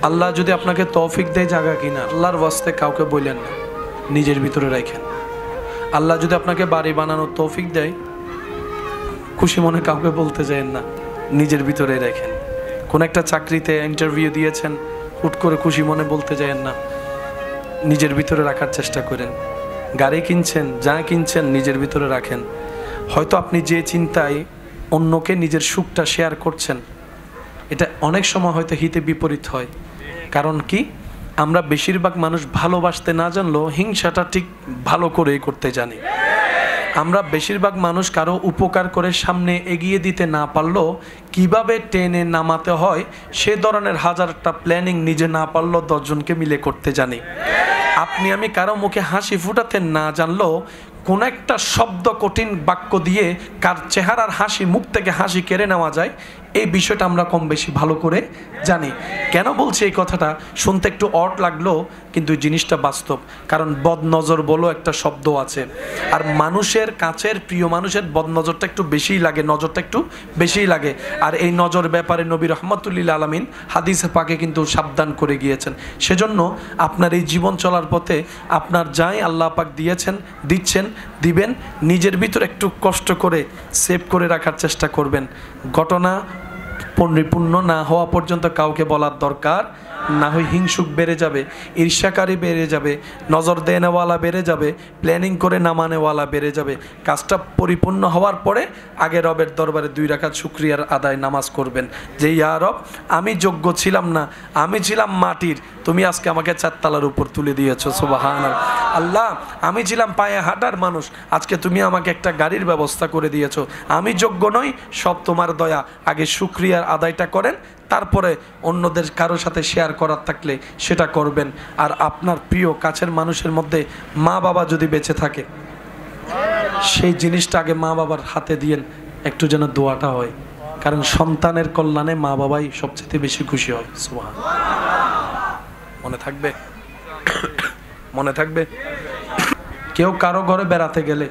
আল্লাহ যদি আপনাকে তৌফিক দেয় জায়গা কিনা, আল্লাহর ওয়াস্তে কাউকে বললেন না, নিজের ভিতরে রাখেন। আল্লাহ যদি আপনাকে বাড়ি বানানোর তৌফিক দেয়, খুশি মনে কাউকে বলতে যায়েন না, নিজের ভিতরে রাখেন। কোন একটা চাকরিতে ইন্টারভিউ দিয়েছেন, হুট করে খুশি মনে বলতে যায়েন না, নিজের ভিতরে রাখার চেষ্টা করেন। গাড়ি কিনছেন, যা কিনছেন নিজের ভিতরে রাখেন। হয়তো আপনি যে চিন্তায় অন্যকে নিজের সুখটা শেয়ার করছেন, এটা অনেক সময় হয়তো হিতে বিপরীত হয়। কারণ কি, আমরা বেশিরভাগ মানুষ ভালোবাসতে না জানলেও হিংসাটা ঠিক ভালো করেই করতে জানি। আমরা বেশিরভাগ মানুষ কারো উপকার করে সামনে এগিয়ে দিতে না পারলেও কিভাবে টেনে নামাতে হয় সে ধরনের হাজারটা প্ল্যানিং নিজে না পারলেও 10 জনকে মিলে করতে জানি। আপনি আমি কারো মুখে হাসি ফুটাতে না জানলেও কোন একটা শব্দ, কঠিন বাক্য দিয়ে কার চেহারার হাসি, মুখ থেকে হাসি কেড়ে নেওয়া যায়, এই বিষয়টা আমরা কম বেশি ভালো করে জানি। কেন বলছি এই কথাটা? শুনতে একটু অড লাগলো, কিন্তু জিনিসটা বাস্তব। কারণ বদনজর বলো একটা শব্দ আছে, আর মানুষের কাছের প্রিয় মানুষের বদনজরটা একটু বেশিই লাগে, নজরটা একটু বেশিই লাগে। আর এই নজর ব্যাপারে নবী রহমতুল্লিল আলামিন হাদিসে পাকে কিন্তু সাবধান করে গিয়েছেন। সেজন্য আপনার এই জীবন চলার পথে আপনার যাই আল্লাহ পাক দিয়েছেন, দিচ্ছেন, দিবেন, নিজের ভিতর একটু কষ্ট করে সেভ করে রাখার চেষ্টা করবেন। ঘটনা পরিপূর্ণ না হওয়া পর্যন্ত কাউকে বলার দরকার না হয় হিংসুক বেড়ে যাবে, ঈর্ষাকারী বেড়ে যাবে, নজর দেনেওয়ালা বেড়ে যাবে, প্ল্যানিং করে না মানেওয়ালা বেড়ে যাবে। কাজটা পরিপূর্ণ হওয়ার পরে আগে রবের দরবারে 2 রাকাত শুকরিয়ার আদায় নামাজ করবেন যে, ইয়া রব, আমি যোগ্য ছিলাম না, আমি ছিলাম মাটির, তুমি আজকে আমাকে 4 তলার উপর তুলে দিয়েছো, সুবহানাল্লাহ। আল্লাহ, আমি ছিলাম পায়ে হাঁটার মানুষ, আজকে তুমি আমাকে একটা গাড়ির ব্যবস্থা করে দিয়েছো। আমি যোগ্য নই, সব তোমার দয়া। আগে শুকরিয়ার আদায়টা করেন, তারপরে অন্যদের কারোর সাথে শেয়ার করার থাকলে সেটা করবেন। আর আপনার প্রিয় কাছের মানুষের মধ্যে মা বাবা যদি বেঁচে থাকে, সেই জিনিসটা আগে মা বাবার হাতে দিয়েন, একটু যেন দোয়াটা হয়। কারণ সন্তানের কল্যাণে মা বাবাই সবচেয়ে বেশি খুশি হয়। সুবহানাল্লাহ। মনে থাকবে? মনে থাকবে? কেউ কারো ঘরে বেড়াতে গেলে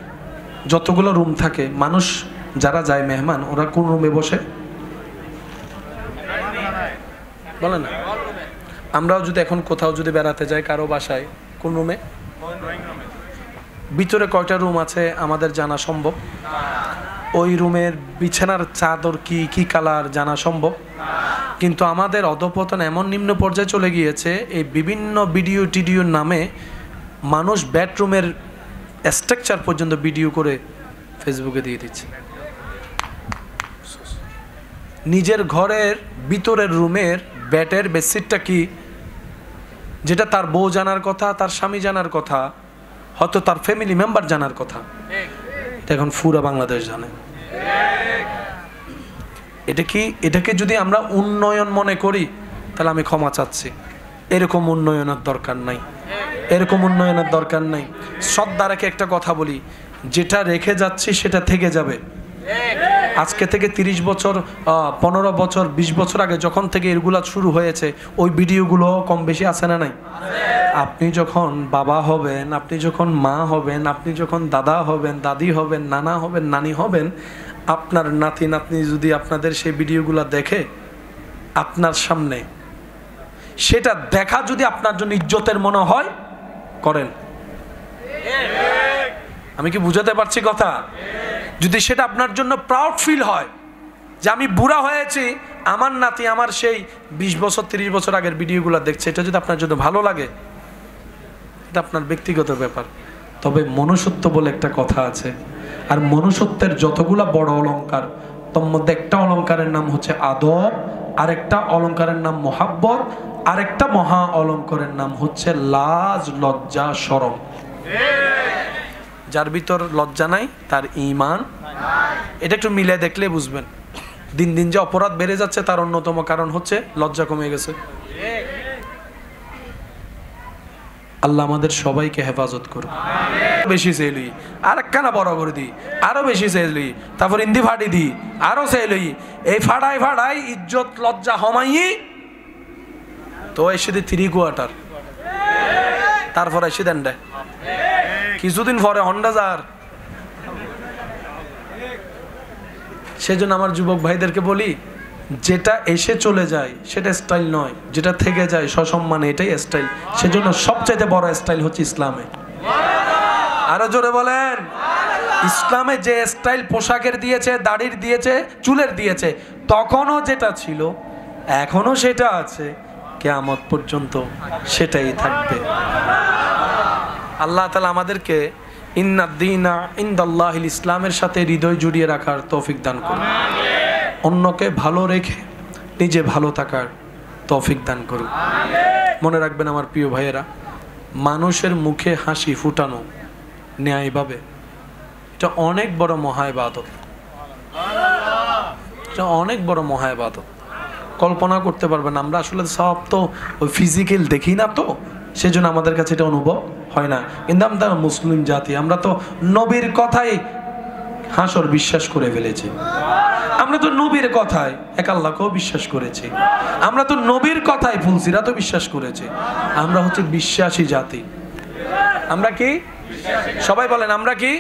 যতগুলো রুম থাকে, মানুষ যারা যায় মেহমান, ওরা কোন রুমে বসে বলে না? আমরাও যদি এখন কোথাও যদি বেড়াতে যাই কারো বাসায়, কোন রুমে? ভিতরে কয়টা রুম আছে আমাদের জানা সম্ভব? ওই রুমের বিছানার চাদর কি কি কালার জানা সম্ভব? কিন্তু আমাদের অধপতন এমন নিম্ন পর্যায়ে চলে গিয়েছে, এই বিভিন্ন ভিডিও টিডিওর নামে মানুষ বেডরুমের স্ট্রাকচার পর্যন্ত ভিডিও করে ফেসবুকে দিয়ে দিচ্ছে। নিজের ঘরের ভিতরের রুমের বেডের বেডশিটটা কি, যেটা তার বউ জানার কথা, তার স্বামী জানার কথা, হয়তো তার ফ্যামিলি মেম্বার জানার কথা, এটা এখন পুরা বাংলাদেশ জানে। এটাকে যদি আমরা উন্নয়ন মনে করি, তাহলে আমি ক্ষমা চাচ্ছি। এরকম উন্নয়নের দরকার নাই, এরকম উন্নয়নের দরকার নাই। শ্রদ্ধা রেখে একটা কথা বলি, যেটা রেখে যাচ্ছি সেটা থেকে যাবে। আজকে থেকে 30 বছর, 15 বছর, 20 বছর আগে যখন থেকে এগুলা শুরু হয়েছে, ওই ভিডিওগুলো কম বেশি আছে না নাই? আপনি যখন বাবা হবেন, আপনি যখন মা হবেন, আপনি যখন দাদা হবেন, দাদি হবেন, নানা হবেন, নানি হবেন, আপনার নাতি নাতনি যদি আপনাদের সেই ভিডিওগুলো দেখে আপনার সামনে, সেটা দেখা যদি আপনার জন্য ইজ্জতের মনে হয়, করেন। আমি কি বুঝাতে পারছি কথা? যদি সেটা আপনার জন্য প্রাউড ফিল হয় যে আমি বুড়া হয়েছি, আমার নাতি আমার সেই 20 বছর 30 বছর আগের ভিডিওগুলো দেখছে, এটা যদি আপনার জন্য ভালো লাগে, এটা আপনার ব্যক্তিগত ব্যাপার। তবে মনুষ্যত্ব বলে একটা কথা আছে, আর মনুষ্যত্বের যতগুলা বড় অলংকার, তোর মধ্যে একটা অলংকারের নাম হচ্ছে আদব, আরেকটা অলংকারের নাম মোহাব্বত, আরেকটা মহা অলংকারের নাম হচ্ছে লাজ, লজ্জা, শরম। যার ভিতর লজ্জা নাই তার ঈমান। এটা একটু মিলে দেখলে বুঝবেন। দিন দিন যে অপরাধ বেড়ে যাচ্ছে তার অন্যতম কারণ হচ্ছে লজ্জা কমে গেছে। আল্লাহ আমাদের সবাইকে হেফাজত করুন। বেশি চাইলি আর একখানা বড় করে দিই, আরো বেশি চাইলি, তারপর ইন্দি ফাটি দিই, আরো চাইলি, এই ফাড়াই ফাড়াই ইজ্জত লজ্জা হমাই তো এসে দিই 3 কোয়ার্টার, তারপর এসে দেন দেয় কিছুদিন পরে হন্ডা যার। সেজন্য আমার যুবক ভাইদেরকে বলি, যেটা এসে চলে যায় সেটা স্টাইল নয়, যেটা থেকে যায় সসম্মানে এটাই স্টাইল। সেজন্য সবচাইতে বড় স্টাইল হচ্ছে ইসলামে। আরো জোরে বলেন, ইসলামে যে স্টাইল পোশাকের দিয়েছে, দাড়ির দিয়েছে, চুলের দিয়েছে, তখনও যেটা ছিল এখনো সেটা আছে, কিয়ামত পর্যন্ত সেটাই থাকবে। আল্লাহ তাআলা আমাদেরকে ইন্নাদ-দীনা ইনদাল্লাহিল ইসলামের সাথে হৃদয় জুড়িয়ে রাখার তৌফিক দান করুন, অন্যকে ভালো রেখে নিজে ভালো থাকার তৌফিক দান করুন। মনে রাখবেন আমার প্রিয় ভাইয়েরা, মানুষের মুখে হাসি ফুটানো ন্যায়ভাবে, এটা অনেক বড় মহা ইবাদত, এটা অনেক বড় মহা ইবাদত। কল্পনা করতে পারবেন, আমরা আসলে সব তো ওই ফিজিক্যাল দেখি না, তো সেজন্য আমাদের কাছে এটা অনুভব হয় না। কিন্তু আমরা মুসলিম জাতি, আমরা তো নবীর কথাই হাসর বিশ্বাস করে ফেলেছি, আমরা তো নবীর কথায় এক আল্লাহকেও বিশ্বাস করেছি, আমরা তো নবীর কথায় ফুলসিরাতও বিশ্বাস করেছি। আমরা হচ্ছে বিশ্বাসী জাতি। আমরা কি? সবাই বলেন আমরা কি?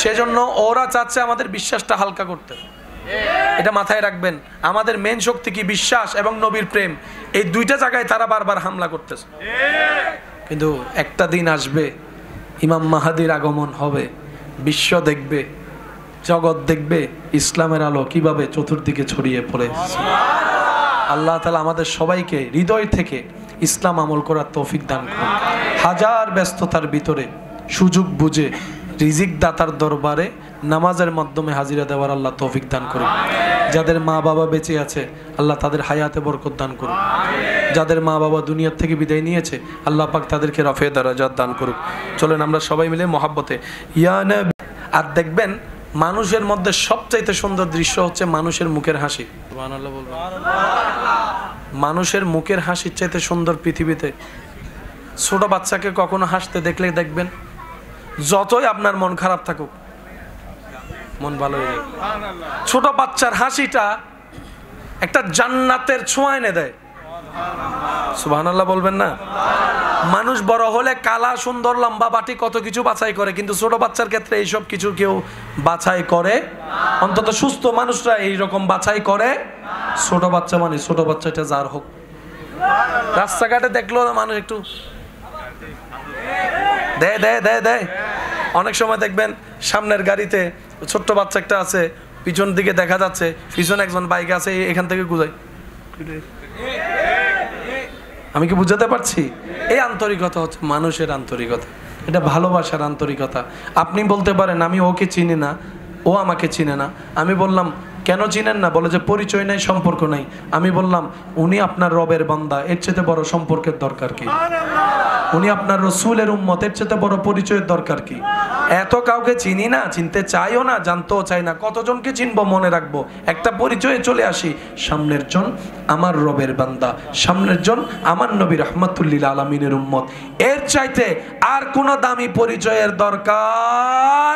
সেজন্য ওরা চাচ্ছে আমাদের বিশ্বাসটা হালকা করতে। এটা মাথায় রাখবেন, আমাদের মেন শক্তি কি? বিশ্বাস এবং নবীর প্রেম। এই দুইটা জায়গায় তারা বারবার হামলা করতেছে। কিন্তু একটা দিন আসবে, ইমাম মাহাদির আগমন হবে, বিশ্ব দেখবে, জগৎ দেখবে ইসলামের আলো কিভাবে চতুর্দিকে ছড়িয়ে পড়েছে। আল্লাহ তাআলা আমাদের সবাইকে হৃদয় থেকে ইসলাম আমল করার তৌফিক দান করুন। হাজার ব্যস্ততার ভিতরে সুযোগ বুঝে রিজিক দাতার দরবারে নামাজের মাধ্যমে হাজিরা দেওয়ার আল্লাহ তৌফিক দান করুন। যাদের মা বাবা বেঁচে আছে আল্লাহ তাদের হায়াতে বরকত দান করুন। যাদের মা বাবা দুনিয়ার থেকে বিদায় নিয়েছে আল্লাহ পাক তাদেরকে রফে দারাজাত দান করুন। চলেন আমরা সবাই মিলে মহাব্বতে ইয়া নবী। আর দেখবেন মানুষের মধ্যে সবচাইতে সুন্দর দৃশ্য হচ্ছে মানুষের মুখের হাসি। সুবহানাল্লাহ বলবেন। মানুষের মুখের হাসির চাইতে সুন্দর পৃথিবীতে। ছোট বাচ্চাকে কখনো হাসতে দেখলে দেখবেন, যতই আপনার মন খারাপ থাকুক মন ভালো হয়ে যাবে। ছোট বাচ্চার হাসিটা একটা জান্নাতের ছোঁয়া এনে দেয়। সুবহানাল্লাহ বলবেন না? মানুষ বড় হলে কালা সুন্দর লম্বা বাটি কত কিছু বাছাই করে, কিন্তু ছোট বাচ্চার ক্ষেত্রে এইসব কিছু কেউ বাছাই করে? অন্তত সুস্থ মানুষরা এইরকম বাছাই করে? ছোট বাচ্চা মানে ছোট বাচ্চাটা যার হোক, রাস্তাঘাটে দেখলো না মানুষ একটু দেয় দেয় দেয় দেয়। অনেক সময় দেখবেন সামনের গাড়িতে ছোট্ট বাচ্চা একটা আছে, পিছন দিকে দেখা যাচ্ছে পিছনে একজন বাইক আছে, এখান থেকে গুজাই। আমি কি বুঝাতে পারছি? এই আন্তরিকতা হচ্ছে মানুষের আন্তরিকতা, এটা ভালোবাসার আন্তরিকতা। আপনি বলতে পারেন আমি ওকে চিনি না, ও আমাকে চিনে না। আমি বললাম কেন চিনেন না? বলে যে পরিচয় নাই, সম্পর্ক নাই। আমি বললাম উনি আপনার রবের বান্দা, এর চেয়ে বড় সম্পর্কের দরকার কি? উনি আপনার রসুলের উম্মত, এর চেয়ে বড় পরিচয়ের দরকার কি? এত কাউকে চিনি না, চিনতে চাইও না, জানতেও চাই না। কতজনকে চিনবো, মনে রাখবো? একটা পরিচয়ে চলে আসি, সামনের জন আমার রবের বান্দা, সামনের জন আমার নবী রাহমাতুল্লিল আলামিনের উম্মত। এর চাইতে আর কোন দামি পরিচয়ের দরকার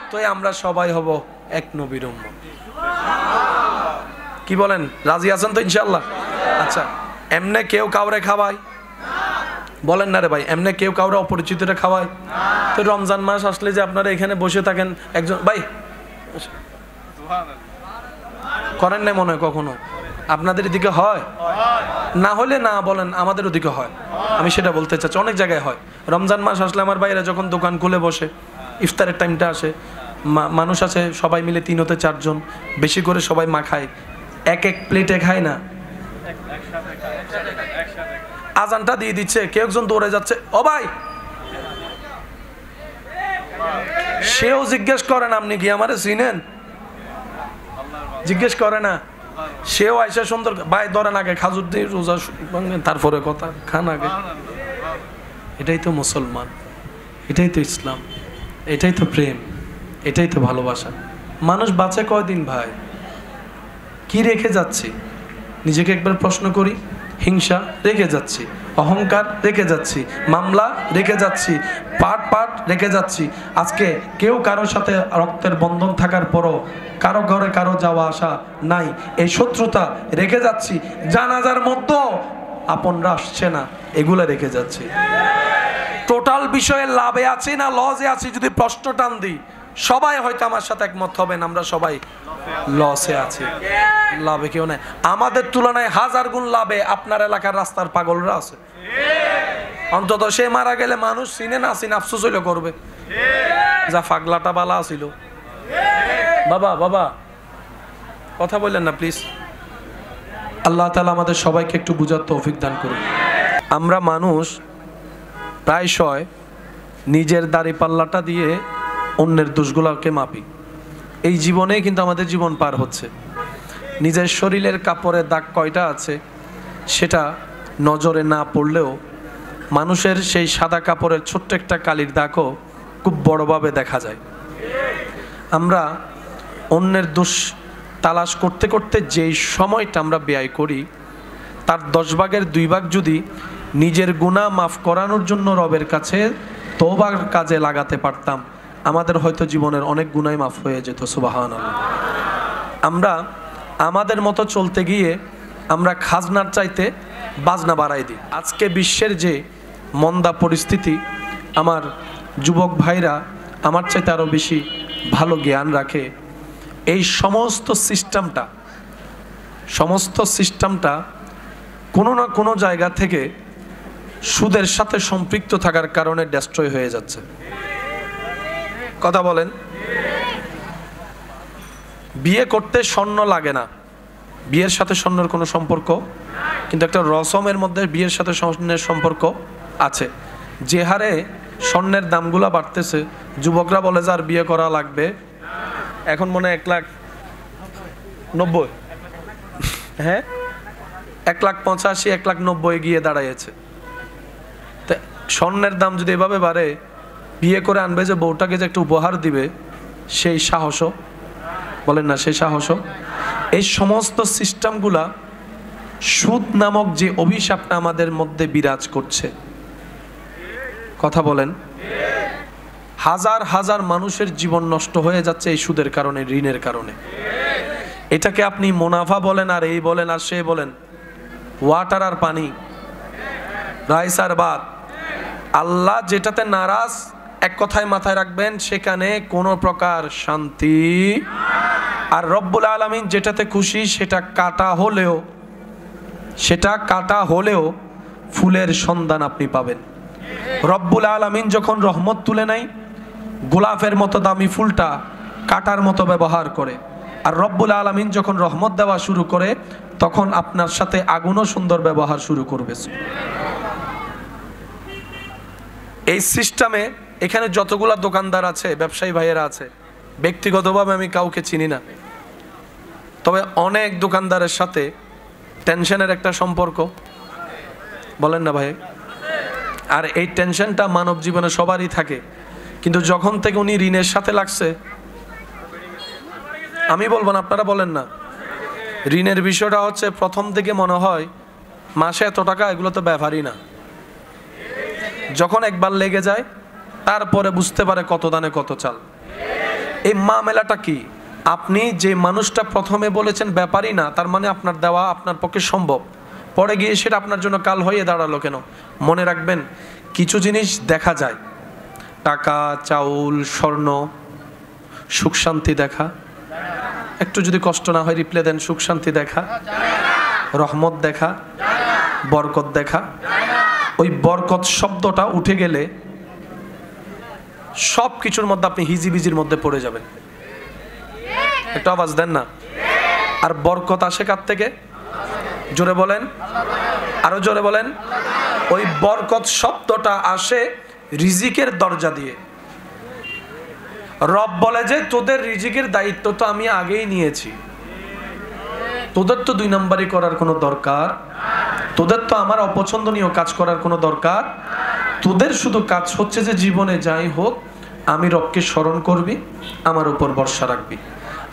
তো আমরা সবাই হব এক নবীর উম্মত। কি বলেন? রাজি আছেন তো ইনশাআল্লাহ? আচ্ছা, এমনে কেউ কাউরে খাওয়ায়? বলেন না রে ভাই, এমনি কেউ কাউরে অপরিচিতরা খাওয়ায়? তো রমজান মাস আসলে যে আপনারা এখানে বসে থাকেন, একজন ভাই করেন না মনে হয় কখনো? আপনাদের দিকে হয়? না হলে না বলেন, আমাদের ওদিকে হয়। আমি সেটা বলতে চাচ্ছি, অনেক জায়গায় হয়। রমজান মাস আসলে আমার ভাইরা যখন দোকান খুলে বসে, ইফতারের টাইমটা আসে, মানুষ আছে সবাই মিলে 3 হতে 4 জন, বেশি করে সবাই মা খায়, এক এক প্লেটে খায় না, আজানটা দিয়ে দিচ্ছে, কেউ একজন দৌড়ে যাচ্ছে, ও ভাই, সেও জিজ্ঞেস করেন আপনি কি আমারে চিনেন? জিজ্ঞেস করে না, সেও আইসা সুন্দর ভাই ধরেন আগে খাজুর দিয়ে রোজা ভাঙবেন, তারপরে কথা খান আগে। এটাই তো মুসলমান, এটাই তো ইসলাম, এটাই তো প্রেম, এটাই তো ভালোবাসা। মানুষ বাঁচে কয়দিন ভাই? কি রেখে যাচ্ছি? নিজেকে একবার প্রশ্ন করি। হিংসা রেখে যাচ্ছি, অহংকার রেখে যাচ্ছি, মামলা রেখে যাচ্ছি, পাট রেখে যাচ্ছি। আজকে কেউ কারোর সাথে রক্তের বন্ধন থাকার পরও কারো ঘরে কারো যাওয়া আসা নাই, এই শত্রুতা রেখে যাচ্ছি। জানাজার মধ্যে আপনরা আসছে না, এগুলো রেখে যাচ্ছি। টোটাল বিষয়ে লাভে আছি না লসে আছি যদি প্রশ্ন টান দিই, সবাই হয়তো আমার সাথে একমত হবেন, আমরা সবাই লসে আছে, লাভে কেউ নাই। আমাদের তুলনায় হাজার গুণ লাভে আপনার এলাকার রাস্তার পাগলরা আছে। অন্তত সে মারা গেলে মানুষ চিনে না চিনে আফসোস হইলে করবে, যা পাগলাটা বালা ছিল। বাবা বাবা কথা বললেন না প্লিজ। আল্লাহ তাআলা আমাদের সবাইকে একটু বুঝার তৌফিক দান করুন। আমরা মানুষ প্রায়শই নিজের দাড়িপাল্লাটা দিয়ে অন্যের দোষগুলোকে মাপি। এই জীবনে কিন্তু আমাদের জীবন পার হচ্ছে, নিজের শরীরের কাপড়ের দাগ কয়টা আছে সেটা নজরে না পড়লেও মানুষের সেই সাদা কাপড়ের ছোট্ট একটা কালির দাগও খুব বড়ভাবে দেখা যায়। আমরা অন্যের দোষ তালাশ করতে করতে যেই সময়টা আমরা ব্যয় করি তার 10 ভাগের 2 ভাগ যদি নিজের গুনাহ মাফ করানোর জন্য রবের কাছে তওবার কাজে লাগাতে পারতাম, আমাদের হয়তো জীবনের অনেক গুনাহ মাফ হয়ে যেত। সুবহানাল্লাহ। আমরা আমাদের মতো চলতে গিয়ে আমরা খাজনার চাইতে বাজনা বাড়াই দিই। আজকে বিশ্বের যে মন্দা পরিস্থিতি, আমার যুবক ভাইরা আমার চাইতে আরও বেশি ভালো জ্ঞান রাখে। এই সমস্ত সিস্টেমটা কোনো না কোনো জায়গা থেকে সুদের সাথে সম্পৃক্ত থাকার কারণে ডেস্ট্রয় হয়ে যাচ্ছে। কথা বলেন। বিয়ে করতে স্বর্ণ লাগে না, বিয়ের সাথে স্বর্ণের কোনো সম্পর্ক, কিন্তু একটা রসমের মধ্যে বিয়ের সাথে স্বর্ণের সম্পর্ক আছে। যে হারে স্বর্ণের দামগুলা বাড়তেছে, যুবকরা বলে যে আর বিয়ে করা লাগবে, এখন মনে হয় 1,90,000, হ্যাঁ 1,85,000, 1,90,000 গিয়ে দাঁড়াইছে। স্বর্ণের দাম যদি এভাবে বাড়ে, বিয়ে করে আনবে যে বউটাকে যে একটু উপহার দিবে, সেই সাহসও বলেন না, সেই সাহসও। এই সমস্ত সিস্টেমগুলা সুদ নামক যে অভিশাপটা আমাদের মধ্যে বিরাজ করছে, কথা বলেন, হাজার হাজার মানুষের জীবন নষ্ট হয়ে যাচ্ছে এই সুদের কারণে, ঋণের কারণে। এটাকে আপনি মুনাফা বলেন আর এই বলেন আর সে বলেন, ওয়াটার আর পানি, রাইস আর ভাত। আল্লাহ যেটাতে নারাজ, এক কথায় মাথায় রাখবেন, সেখানে কোনো প্রকার শান্তি। আর রব্বুল আলামিন যেটাতে খুশি সেটা কাটা হলেও ফুলের সন্ধান আপনি পাবেন। রব্বুল আলামিন যখন রহমত তুলে নেয়, গোলাপের মতো দামি ফুলটা কাটার মতো ব্যবহার করে। আর রব্বুল আলামিন যখন রহমত দেওয়া শুরু করে, তখন আপনার সাথে আগুনও সুন্দর ব্যবহার শুরু করবে। এই সিস্টেমে এখানে যতগুলা দোকানদার আছে, ব্যবসায়ী ভাইয়েরা আছে, ব্যক্তিগতভাবে আমি কাউকে চিনি না, তবে অনেক দোকানদারের সাথে টেনশনের একটা সম্পর্ক, বলেন না ভাই? আর এই টেনশনটা মানব জীবনে সবারই থাকে, কিন্তু যখন থেকে উনি ঋণের সাথে লাগছে, আমি বলবো না, আপনারা বলেন না, ঋণের বিষয়টা হচ্ছে প্রথম থেকে মনে হয় মাসে এত টাকা, এগুলো তো ব্যাপারই না। যখন একবার লেগে যায় তারপরে বুঝতে পারে কত দানে কত চাল। এই মামলাটা কি? আপনি যে মানুষটা প্রথমে বলেছেন ব্যাপারই না, তার মানে আপনার দেওয়া আপনার পক্ষে সম্ভব, পরে গিয়ে সেটা আপনার জন্য কাল হয়ে দাঁড়ালো কেন? মনে রাখবেন, কিছু জিনিস দেখা যায়, টাকা, চাউল, স্বর্ণ, সুখ শান্তি দেখা, একটু যদি কষ্ট না হয় রিপ্লে দেন, সুখ শান্তি দেখা, রহমত দেখা, বরকত দেখা। ওই বরকত শব্দটা উঠে গেলে সব কিছুর মধ্যে আপনি হিজিবিজির মধ্যে পড়ে যাবেন। একটা আওয়াজ দেন না। আর বরকত আসে কার থেকে? জোরে বলেন, আরো জোরে বলেন। ওই বরকত শব্দটা আসে রিজিকের দরজা দিয়ে। রব বলে যে তোদের রিজিকের দায়িত্ব তো আমি আগেই নিয়েছি, তোদের তো 2 নম্বরই করার কোনো দরকার, তোদের তো আমার অপছন্দনীয় কাজ করার কোনো দরকার, তোদের শুধু কাজ হচ্ছে যে জীবনে যাই হোক আমি রবকে স্মরণ করবি, আমার উপর ভরসা রাখবি।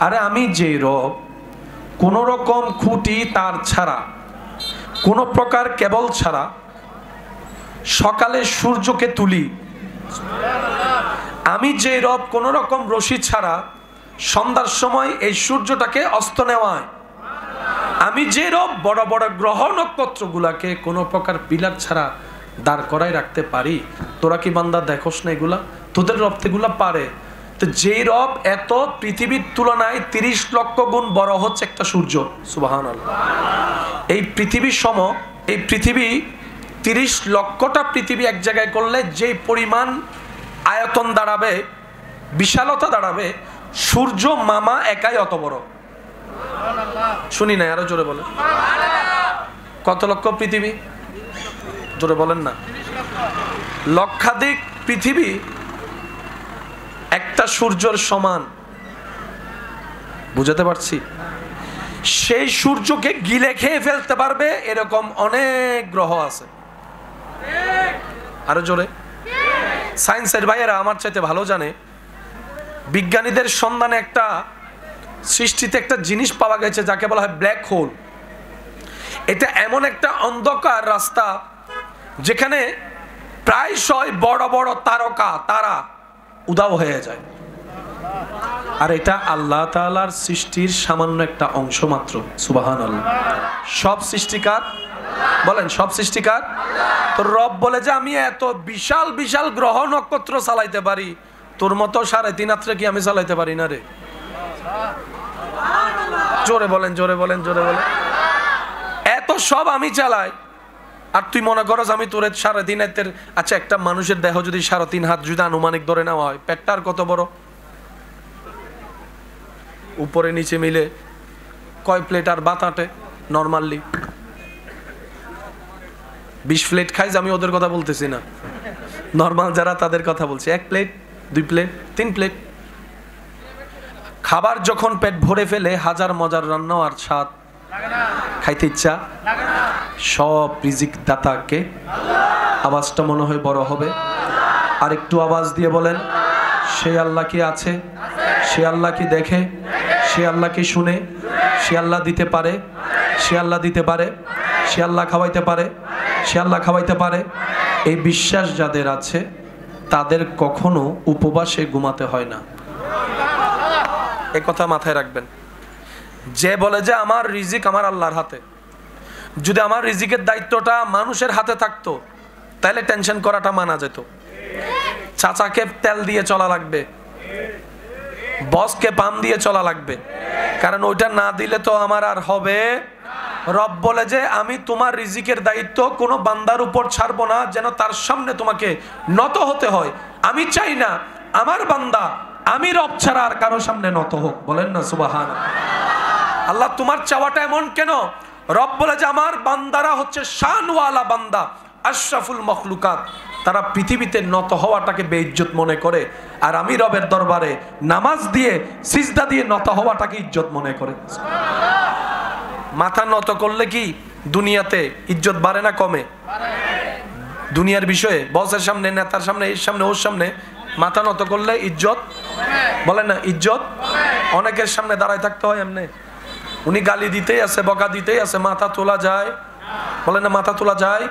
আরে আমি যে রব, কোনো রকম খুঁটি তার ছাড়া, কোনো প্রকার কেবল ছাড়া সকালে সূর্যকে তুলি, আমি যে রব কোনো রকম রশি ছাড়া সন্ধ্যার সময় এই সূর্যটাকে অস্ত নেওয়ায়, আমি যে রব বড় বড় গ্রহ নক্ষত্রগুলাকে কোনো প্রকার পিলার ছাড়া দাঁড় করাই রাখতে পারি। তোরা কি বান্দা দেখোস না এগুলা? তোদের রব এগুলা পারে। তো যেই রব এত পৃথিবীর তুলনায় 30 লক্ষ গুণ বড় হচ্ছে একটা সূর্য, সুবহানাল্লাহ। এই পৃথিবীর সম, এই পৃথিবী 30 লক্ষটা পৃথিবী এক জায়গায় করলে যে পরিমাণ আয়তন দাঁড়াবে, বিশালতা দাঁড়াবে, সূর্য মামা একাই অত বড়। শুনি না, আরো জোরে বলেন। কত লক্ষ পৃথিবী? জোরে বলেন না। লক্ষাধিক পৃথিবী একটা সূর্যের সমান। বুঝাতে পারছি? সেই সূর্যকে গিলে খেয়ে ফেলতে পারবে এরকম অনেক গ্রহ আছে। আরো জোরে। সায়েন্সের ভাইয়েরা আমার চাইতে ভালো জানে, বিজ্ঞানীদের সন্ধানে একটা সৃষ্টিতে একটা জিনিস পাওয়া গেছে যাকে বলা হয় ব্ল্যাক হোল। এটা এমন একটা অন্ধকার রাস্তা যেখানে প্রায়শই বড় বড় তারা উধাও হয়ে যায়। আর এটা আল্লাহ তাআলার সৃষ্টির সামান্য একটা অংশ মাত্র, সুবহানাল্লাহ। সব সৃষ্টিকার বলেন, সব সৃষ্টিকার। তো রব বলে যে আমি এত বিশাল বিশাল গ্রহ নক্ষত্র চালাইতে পারি, তোর মতো 3.5 হাতে কি আমি চালাইতে পারি না রে? জোরে বলেন, জোরে বলেন, জোরে বলেন। এত সব আমি চালাই, আর তুই মনে করস আমি তোর 3.5 হাতের। আচ্ছা, একটা মানুষের দেহ যদি 3.5 হাত যদি আনুমানিক ধরে নেওয়া হয়, পেটটা আর কত বড়? উপরে নিচে মিলে কয় প্লেট আর ভাত আটে নরমালি? 20 প্লেট খাইজ। আমি ওদের কথা বলতেছি না, নরমাল যারা তাদের কথা বলছি। 1 প্লেট, 2 প্লেট, 3 প্লেট। খাবার যখন পেট ভরে ফেলে, হাজার মজার রান্না আর স্বাদ খাইতে ইচ্ছা সব রিজিক দাতাকে। আওয়াজটা মনে হয় বড় হবে, আর একটু আওয়াজ দিয়ে বলেন, সে আল্লাহ কি আছে? সে আল্লাহ কি দেখে? সে আল্লাহ কি শুনে? সে আল্লাহ দিতে পারে, সে আল্লাহ দিতে পারে, সে আল্লাহ খাওয়াইতে পারে, সে আল্লাহ খাওয়াইতে পারে। এই বিশ্বাস যাদের আছে তাদের কখনো উপবাসে ঘুমাতে হয় না। এই কথা মাথায় রাখবেন। যে বলে যে আমার রিজিক আমার আল্লাহর হাতে, যদি আমার রিজিকের দায়িত্বটা মানুষের হাতে থাকতো তাহলে টেনশন করাটা মানা যেত। চাচাকে তেল দিয়ে চলা লাগবে, বসকে পাম দিয়ে চলা লাগবে, কারণ ওইটা না দিলে তো আমার আর হবে। রব বলে যে আমি তোমার রিজিকের দায়িত্ব কোনো বান্দার উপর ছাড়বো না যেন তার সামনে তোমাকে নত হতে হয়। আমি চাই না আমার বান্দা আমি রব ছাড়া আর কারো সামনে নত হোক। বলেন না সুবহানাল্লাহ। আল্লাহ তোমার চাওয়াটা এমন কেন? রব বলে যে আমার বান্দারা হচ্ছে শানওয়ালা বান্দা, আশরাফুল মখলুকাত। তারা পৃথিবীতে নত হওয়াটাকে বেইজ্জত মনে করে, আর আমি রবের দরবারে নামাজ দিয়ে সিজদা দিয়ে নত হওয়াটাকে ইজ্জত মনে করে। মাথা নত করলে কি দুনিয়াতে ইজ্জত বাড়ে না কমে? দুনিয়ার বিষয়ে বসের সামনে, নেতার সামনে, এর সামনে, ওর সামনে মাথা নত করলে ইজ্জত, বলেন না ইজ্জত। অনেকের সামনে দাঁড়ায় থাকতে হয় এমনি, উনি গালি দিতেই আছে, বকা দিতেই আছে, মাথা তোলা যায়? বলেন না মাথা তোলা যায়?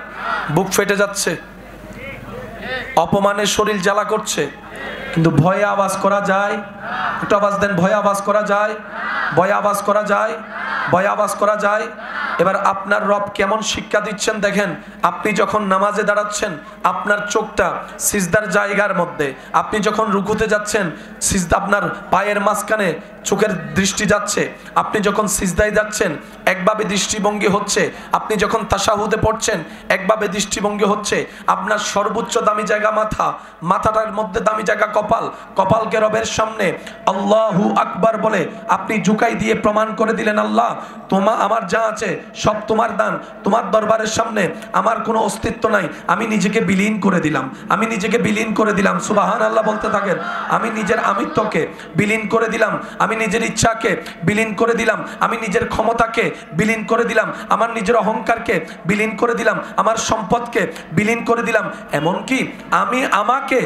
বুক ফেটে যাচ্ছে, অপমানের শরীর জ্বালা করছে, কিন্তু ভয়ে আওয়াজ করা যায়? একটু আওয়াজ দেন, ভয়ে আওয়াজ করা যায়? ভয়ে আওয়াজ করা যায়? ভয়ে আওয়াজ করা যায়? এবার আপনার রব কেমন শিক্ষা দিচ্ছেন দেখেন। আপনি যখন নামাজে দাঁড়াচ্ছেন, আপনার চোখটা সিজদার জায়গার মধ্যে, আপনি যখন রুকুতে যাচ্ছেন, সিজদা আপনার পায়ের মাঝখানে চোখের দৃষ্টি যাচ্ছে, আপনি যখন সিজদায় যাচ্ছেন একভাবে দৃষ্টিভঙ্গি হচ্ছে, আপনি যখন তাশাহুদে পড়ছেন একভাবে দৃষ্টিভঙ্গি হচ্ছে। আপনার সর্বোচ্চ দামি জায়গা মাথা, মাথাটার মধ্যে দামি জায়গা কপাল, কপালকে রবের সামনে আল্লাহু আকবার বলে আপনি ঝুঁকাই দিয়ে প্রমাণ করে দিলেন, আল্লাহ আমার যা আছে সব তোমার দান, তোমার দরবারের সামনে আমার কোনো অস্তিত্ব নাই, আমি নিজেকে বিলীন করে দিলাম, আমি নিজেকে বিলীন করে দিলাম। সুবহানাল্লাহ বলতে থাকেন। আমি নিজের আমিত্বকে বিলীন করে দিলাম, আমি নিজের ইচ্ছাকে বিলীন করে দিলাম, আমি নিজের ক্ষমতাকে বিলীন করে দিলাম, আমার নিজের অহংকারকে বিলীন করে দিলাম, আমার সম্পদকে বিলীন করে দিলাম, এমনকি আমি আমাকে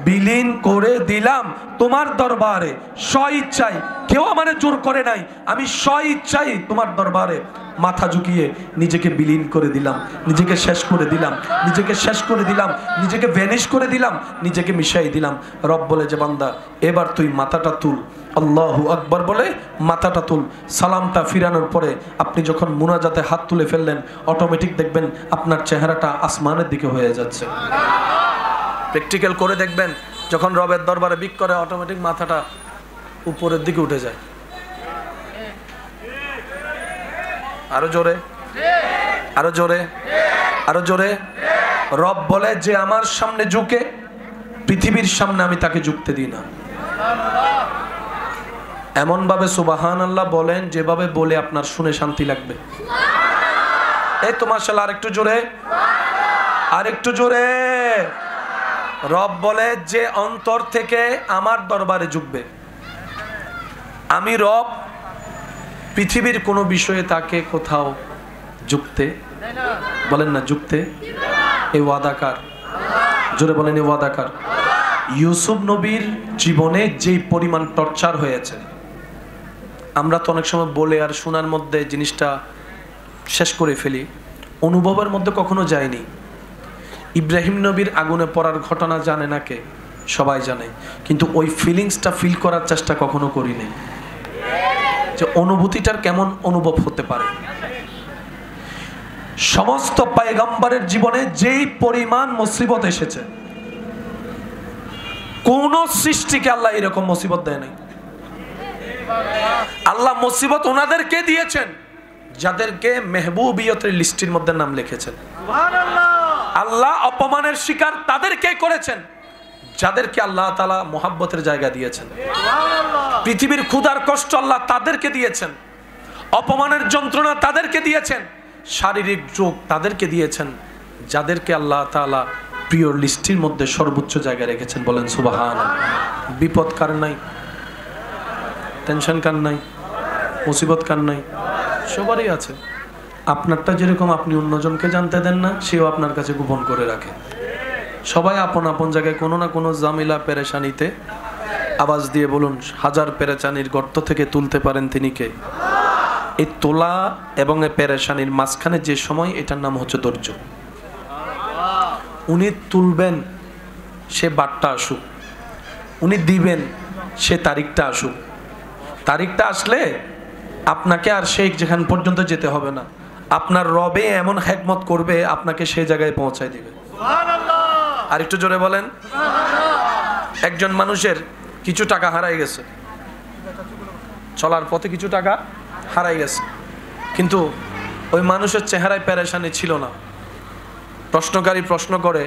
বিলীন করে দিলাম তোমার দরবারে স্বইচ্ছায়। কেউ আমারে জোর করে নাই, আমি স্বইচ্ছায় তোমার দরবারে মাথা ঝুঁকিয়ে নিজেকে বিলীন করে দিলাম, নিজেকে শেষ করে দিলাম, নিজেকে শেষ করে দিলাম, নিজেকে ভ্যানিশ করে দিলাম, নিজেকে মিশাই দিলাম। রব বলে যে বান্দা এবার তুই মাথাটা তুল, আল্লাহু আকবার বলে মাথাটা তুল। সালামটা ফিরানোর পরে আপনি যখন মুনাজাতে হাত তুলে ফেললেন, অটোমেটিক দেখবেন আপনার চেহারাটা আসমানের দিকে হয়ে যাচ্ছে। প্র্যাকটিক্যাল করে দেখবেন, যখন রবের দরবারে বিক করে অটোমেটিক মাথাটা উপরের দিকে উঠে যায়। আরো জোরে, আরো জোরে, আরো জোরে। রব বলে যে আমার সামনে ঝুঁকে, পৃথিবীর সামনে আমি তাকে ঝুঁকতে দিই না। এমন ভাবে সুবহানাল্লাহ বলেন যেভাবে বলে আপনার শুনে শান্তি লাগবে। এই তো মাশাআল্লাহ, আরেকটু জোরে, আরেকটু জোরে। রব বলে যে অন্তর থেকে আমার দরবারে ঝুঁকবে, আমি রব পৃথিবীর কোনো বিষয়ে তাকে কোথাও ঝুঁকতে বলেন না, ঝুঁকতে। এই ওয়াদাকার, জোরে বলেন এই ওয়াদাকার। ইউসুফ নবীর জীবনে যেই পরিমাণ টর্চার হয়েছে, আমরা তো অনেক সময় বলে আর শোনার মধ্যে জিনিসটা শেষ করে ফেলি, অনুভবের মধ্যে কখনো যায়নি। ইব্রাহিম নবীর আগুনে পড়ার ঘটনা জানে না কে? সবাই জানে, কিন্তু ওই ফিলিংসটা ফিল করার চেষ্টা কখনো করিনি, যে অনুভূতিটার কেমন অনুভব হতে পারে। সমস্ত পয়গম্বরের জীবনে যেই পরিমাণ মুসিবত এসেছে, কোন সৃষ্টিকে আল্লাহ এরকম মুসিবত দেয় নাই। আল্লাহ মুসিবত ওনাদেরকে দিয়েছেন যাদেরকে মেহবুবিয়তের লিস্টের মধ্যে নাম লিখেছেন। আল্লাহ অপমানের শিকার তাদেরকে করেছেন যাদেরকে আল্লাহ তাআলা মোহাব্বতের জায়গা দিয়েছেন। পৃথিবীর ক্ষুধার কষ্ট আল্লাহ তাদেরকে দিয়েছেন, অপমানের যন্ত্রণা তাদেরকে দিয়েছেন, শারীরিক রোগ তাদেরকে দিয়েছেন যাদেরকে আল্লাহ তাআলা প্রিয় লিস্টের মধ্যে সর্বোচ্চ জায়গায় রেখেছেন। বলেন সুবহানাল্লাহ। বিপদ কার নাই? টেনশন কার নাই? মুসিবত কার নাই? সবারই আছে। আপনারটা যেরকম আপনি অন্যজনকে জানতে দেন না, সেও আপনার কাছে গোপন করে রাখে। সবাই আপন আপন জায়গায় কোনো না কোনো জামিলা পেরেশানিতে আওয়াজ দিয়ে বলুন, হাজার পেরেশানির গর্ত থেকে তুলতে পারেন তিনি কে? এই তোলা এবং এই পেরেশানির মাঝখানে যে সময়, এটার নাম হচ্ছে ধৈর্য। উনি তুলবেন, সে বারটা আসুক, উনি দিবেন, সে তারিখটা আসুক। তারিখটা আসলে আপনাকে আর সেই যেখান পর্যন্ত যেতে হবে না, আপনার রবে এমন হিকমত করবে আপনাকে সেই জায়গায় পৌঁছায় দিবে। আর একটু জোরে বলেন। একজন মানুষের কিছু টাকা হারাই গেছে, চলার পথে কিছু টাকা হারাই গেছে, কিন্তু ওই মানুষের চেহারায় পেরেশানি ছিল না। প্রশ্নকারী প্রশ্ন করে,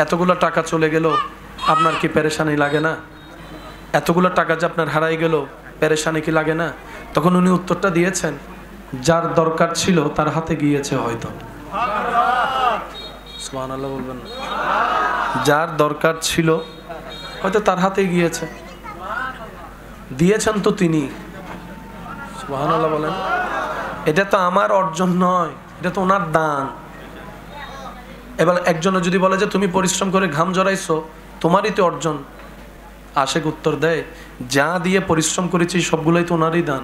এতগুলো টাকা চলে গেল, আপনার কি পেরেশানি লাগে না? এতগুলো টাকা যে আপনার হারাই গেল, পেরেশানি কি লাগে না? তখন উনি উত্তরটা দিয়েছেন, যার দরকার ছিল তার হাতে গিয়েছে হয়তো। সুবহানাল্লাহ বলবেন না? যার দরকার ছিল হয়তো তার হাতে গিয়েছে, দিয়েছেন তো তিনি। সুবহানাল্লাহ বলেন। এটা তো আমার অর্জন নয়, এটা তো ওনার দান। এবার একজন যদি বলে যে তুমি পরিশ্রম করে ঘাম জড়াইছো, তোমারই তো অর্জন, আশেক উত্তর দেয়, যা দিয়ে পরিশ্রম করেছি সবগুলোই তো ওনারই দান।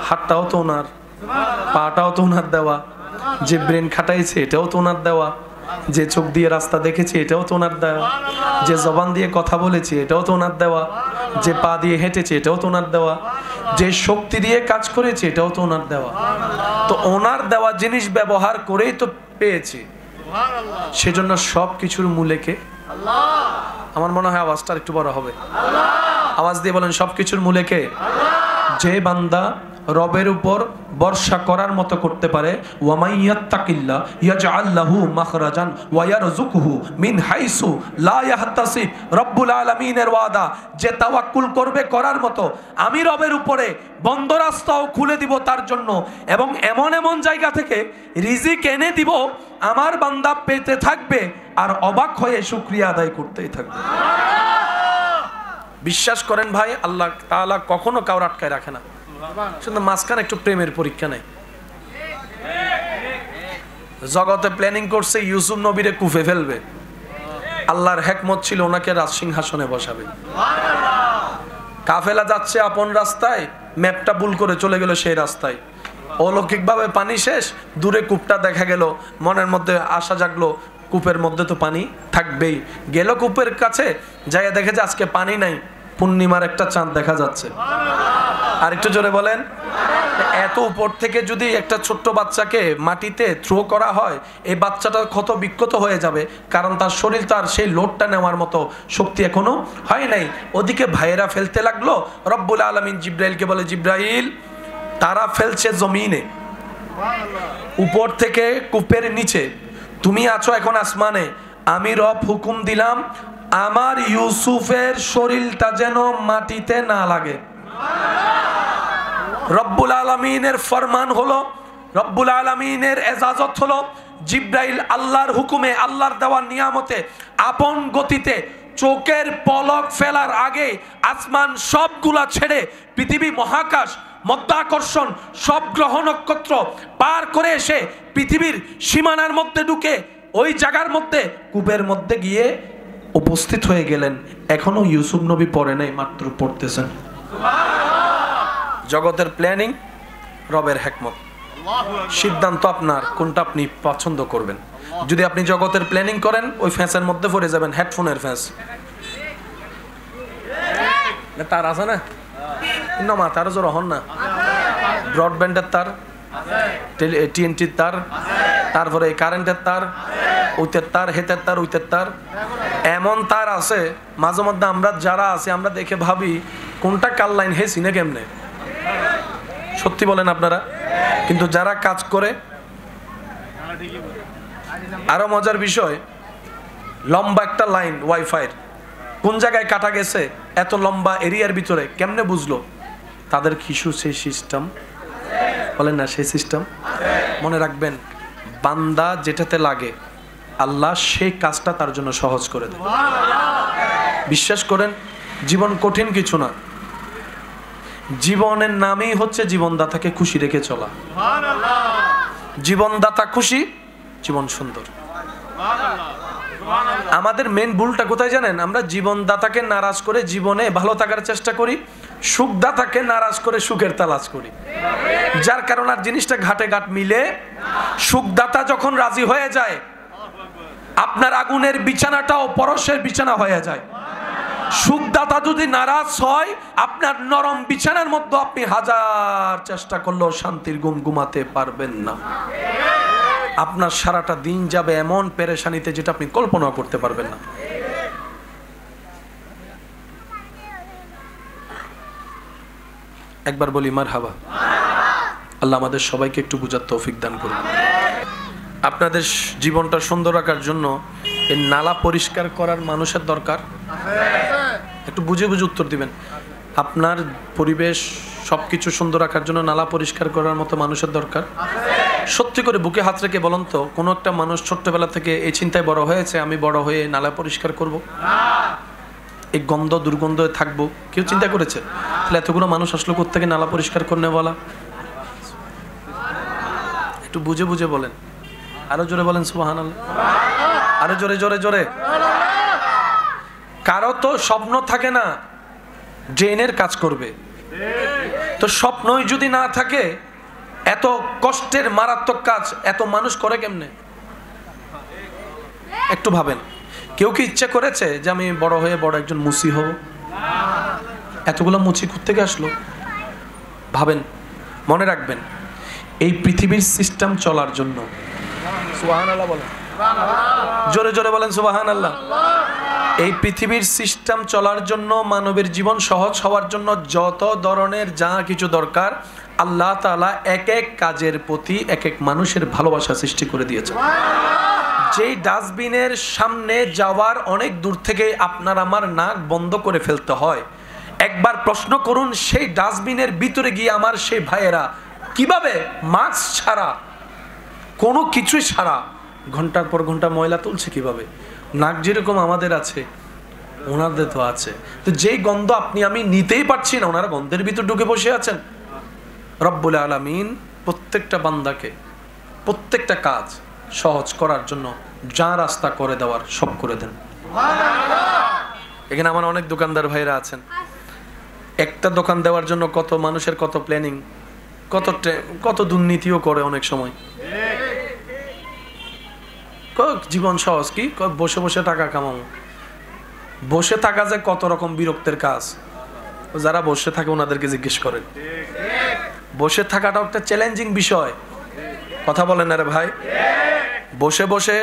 হাতটাও তো ওনার, পাটাও তো ওনার দেওয়া, যে ব্রেন খাটাইছে এটাও তো ওনার দেওয়া, যে চোখ দিয়ে রাস্তা দেখেছি এটাও তো ওনার দেওয়া, যে জবান দিয়ে কথা বলেছি এটাও তো ওনার দেওয়া, যে পা দিয়ে হেঁটেছি এটাও তো ওনার দেওয়া, যে শক্তি দিয়ে কাজ করেছি এটাও তো ওনার দেওয়া। তো ওনার দেওয়া জিনিস ব্যবহার করেই তো পেয়েছি, সেজন্য সব কিছুর মূলে কে? আমার মনে হয় আওয়াজটা একটু বড় হবে, আওয়াজ দিয়ে বলেন, সব কিছুর মূলে কে? যে বান্দা রবের উপর ভরসা করার মতো করতে পারে, ওয়ামাইয়াত্তাকিল্লাহ ইয়াজআল লাহু মাখরাজান ওয়া ইয়ারযুকহু মিন হাইসু লা ইয়াহতাসিব। রব্বুল আলামিনের ওয়াদা, যে তাওয়াক্কুল করবে করার মতো, আমি রবের উপরে বন্ধ রাস্তাও খুলে দিব তার জন্য, এবং এমন এমন জায়গা থেকে রিজিক এনে দিব, আমার বান্দা পেতে থাকবে আর অবাক হয়ে শুকরিয়া আদায় করতেই থাকবে। বিশ্বাস করেন ভাই, আল্লাহ তাআলা কখনো কাউর আটকায় রাখে না, শুধু মাঝখানে একটু প্রেমের পরীক্ষা নেই। জগতে প্ল্যানিং করছে ইউসুফ নবীরে কুফে ফেলবে, আল্লাহর হিকমত ছিল ওনাকে রাজ সিংহাসনে বসাবে। কাফেলা যাচ্ছে আপন রাস্তায়, ম্যাপটা ভুল করে চলে গেল সেই রাস্তায়, অলৌকিকভাবে পানি শেষ, দূরে কূপটা দেখা গেল, মনের মধ্যে আশা জাগলো কূপের মধ্যে তো পানি থাকবেই। গেল কূপের কাছে, যাইয়া দেখে যে আজকে পানি নাই, পূর্ণিমার একটা চাঁদ দেখা যাচ্ছে। আর একটু জোরে বলেন। এত উপর থেকে যদি একটা ছোট্ট বাচ্চাকে মাটিতে থ্রো করা হয়, এই বাচ্চাটা ক্ষত বিক্ষত হয়ে যাবে, কারণ তার শরীর তার সেই লোডটা নেওয়ার মতো শক্তি এখনো হয় নাই। ওদিকে ভাইয়েরা ফেলতে লাগলো, রব্বুল আলামিন জিব্রাইলকে বলে, জিব্রাইল তারা ফেলছে জমিনে, উপর থেকে কূপের নিচে, তুমি আছো এখন আসমানে, আমি রব হুকুম দিলাম আমার ইউসুফের শরীরটা যেন মাটিতে না লাগে। রব্বুল আলামিনের ফরমান হলো, রব্বুল আলামিনের এজাজত হলো, জিব্রাইল আল্লাহর হুকুমে, আল্লাহর দেওয়ার নিয়ামতে আপন গতিতে চোখের পলক ফেলার আগে আসমান সবগুলা ছেড়ে পৃথিবী, মহাকাশ, মধ্যাকর্ষণ, সব গ্রহ নক্ষত্র পার করে এসে পৃথিবীর সীমানার মধ্যে ঢুকে ওই জায়গার মধ্যে কূপের মধ্যে গিয়ে উপস্থিত হয়ে গেলেন। এখনো ইউসুফ নবী পড়ে নাই, মাত্র পড়তেছেন। জগতের প্ল্যানিং রবের হিকমত, সিদ্ধান্ত আপনার, কোনটা আপনি পছন্দ করবেন। যদি আপনি জগতের প্ল্যানিং করেন, ওই ফ্যাঁসের মধ্যে পড়ে যাবেন, হেডফোনের ফ্যাঁস, তার আছে না না তার জোর হন না, ব্রডব্যান্ডের তার, টিএনটির তার, তারপরে কারেন্টের তার, উইতের তার, হেতের তার, উইতের তার, এমন তার আছে মাঝে মধ্যে আমরা যারা আছি আমরা দেখে ভাবি কোনটা কার লাইন, হে সিনে কেমনে, সত্যি বলেন আপনারা। কিন্তু যারা কাজ করে, আরো মজার বিষয়, লম্বা একটা লাইন ওয়াইফাইয়ের কোন জায়গায় কাটা গেছে, এত লম্বা এরিয়ার ভিতরে কেমনে বুঝলো? তাদের কিছু সেই সিস্টেম, বলেন না, সেই সিস্টেম। মনে রাখবেন, বান্দা যেটাতে লাগে আল্লাহ সেই কাজটা তার জন্য সহজ করে দেয়। বিশ্বাস করেন, জীবন কঠিন কিছু না, জীবনের নামেই হচ্ছে জীবনদাতাকে খুশি রেখে চলা। জীবনদাতা খুশি, জীবন সুন্দর। আমাদের মেন ভুলটা কোথায় জানেন? আমরা জীবনদাতাকে নারাজ করে জীবনে ভালো থাকার চেষ্টা করি, সুখদাতাকে নারাজ করে সুখের তালাশ করি, যার কারণে আর জিনিসটা ঘাটে ঘাট মিলে। সুখদাতা যখন রাজি হয়ে যায়, আপনার আগুনের বিছানাটাও পরশের বিছানা হয়ে যায়। সুখদাতা যদি নারাজ হয়, আপনার নরম বিছানার মধ্যে আপনি হাজার চেষ্টা করলেও শান্তির ঘুম ঘুমাতে পারবেন না। আপনার সারাটা দিন যাবে এমন পেরেশানিতে যেটা আপনি কল্পনা করতে পারবেন না। একবার বলি মারহাবা। আল্লাহ আমাদের সবাইকে একটু বুঝার তৌফিক দান করুন। আপনাদের জীবনটা সুন্দর রাখার জন্য এই নালা পরিষ্কার করার মানুষের দরকার। একটু বুঝে বুঝে উত্তর দিবেন। আপনার পরিবেশ সবকিছু সুন্দর রাখার জন্য নালা পরিষ্কার করার মতো মানুষের দরকার। সত্যি করে বুকে হাত রেখে বলুন তো, কোনো একটা মানুষ ছোট্টবেলা থেকে এই চিন্তায় বড় হয়েছে আমি বড় হয়ে নালা পরিষ্কার করব, এই গন্ধ দুর্গন্ধ থাকবো? কেউ চিন্তা করেছে? তাহলে এতগুলো মানুষ আসলো কোত্থেকে নালা পরিষ্কার করনে বলা? একটু বুঝে বুঝে বলেন, আরো জোরে বলেন সুবহানাল্লাহ, আরো জোরে জোরে জোরে। কারো তো স্বপ্ন থাকে না ড্রেনের কাজ করবে, তো স্বপ্নই যদি না থাকে এত কষ্টের মারাত্মক কাজ এত মানুষ করে কেমনে? একটু ভাবেন, কেউ কি ইচ্ছা করেছে যে আমি বড় হয়ে বড় একজন মুসি হব? এতগুলো মুচি কোত্থেকে আসলো? ভাবেন, মনে রাখবেন, এই পৃথিবীর সিস্টেম চলার জন্য, সুবহানাল্লাহ বলেন, জোরে জোরে বলেন সুবহানাল্লাহ। এই পৃথিবীর সিস্টেম চলার জন্য, মানবের জীবন সহজ হওয়ার জন্য যত ধরনের যা কিছু দরকার, আল্লাহ তাআলা এক এক কাজের প্রতি এক এক মানুষের ভালোবাসা সৃষ্টি করে দিয়েছে। যেই ডাস্টবিনের সামনে যাওয়ার অনেক দূর থেকে আপনার আমার নাক বন্ধ করে ফেলতে হয়, একবার প্রশ্ন করুন সেই ডাস্টবিনের ভিতরে গিয়ে আমার সেই ভাইয়েরা কিভাবে মাস্ক ছাড়া, কোনো কিছুই ছাড়া ঘন্টার পর ঘন্টা ময়লা তুলছে কিভাবে? নাক যেরকম আমাদের আছে ওনাদের তো আছে, তো যেই গন্ধ আপনি আমি নিতেই পারছি না, ওনারা গন্ধের ভিতর ঢুকে বসে আছেন। রব্বুল আলামিন প্রত্যেকটা বান্দাকে প্রত্যেকটা কাজ সহজ করার জন্য যা রাস্তা করে দেওয়ার সব করে দেন। এখানে আমার অনেক দোকানদার ভাইরা আছেন, একটা দোকান দেওয়ার জন্য কত মানুষের কত প্ল্যানিং, কত দুর্নীতিও করে অনেক সময়। জীবন সহজ কি, বসে বসে টাকা কামাবো। বসে থাকা যে কত রকম বিরক্তের কাজ, যারা বসে থাকে ওনাদেরকে জিজ্ঞেস করেন। বসে থাকাটাও একটা চ্যালেঞ্জিং বিষয়। কথা বলেন না রে ভাই? বসে বসে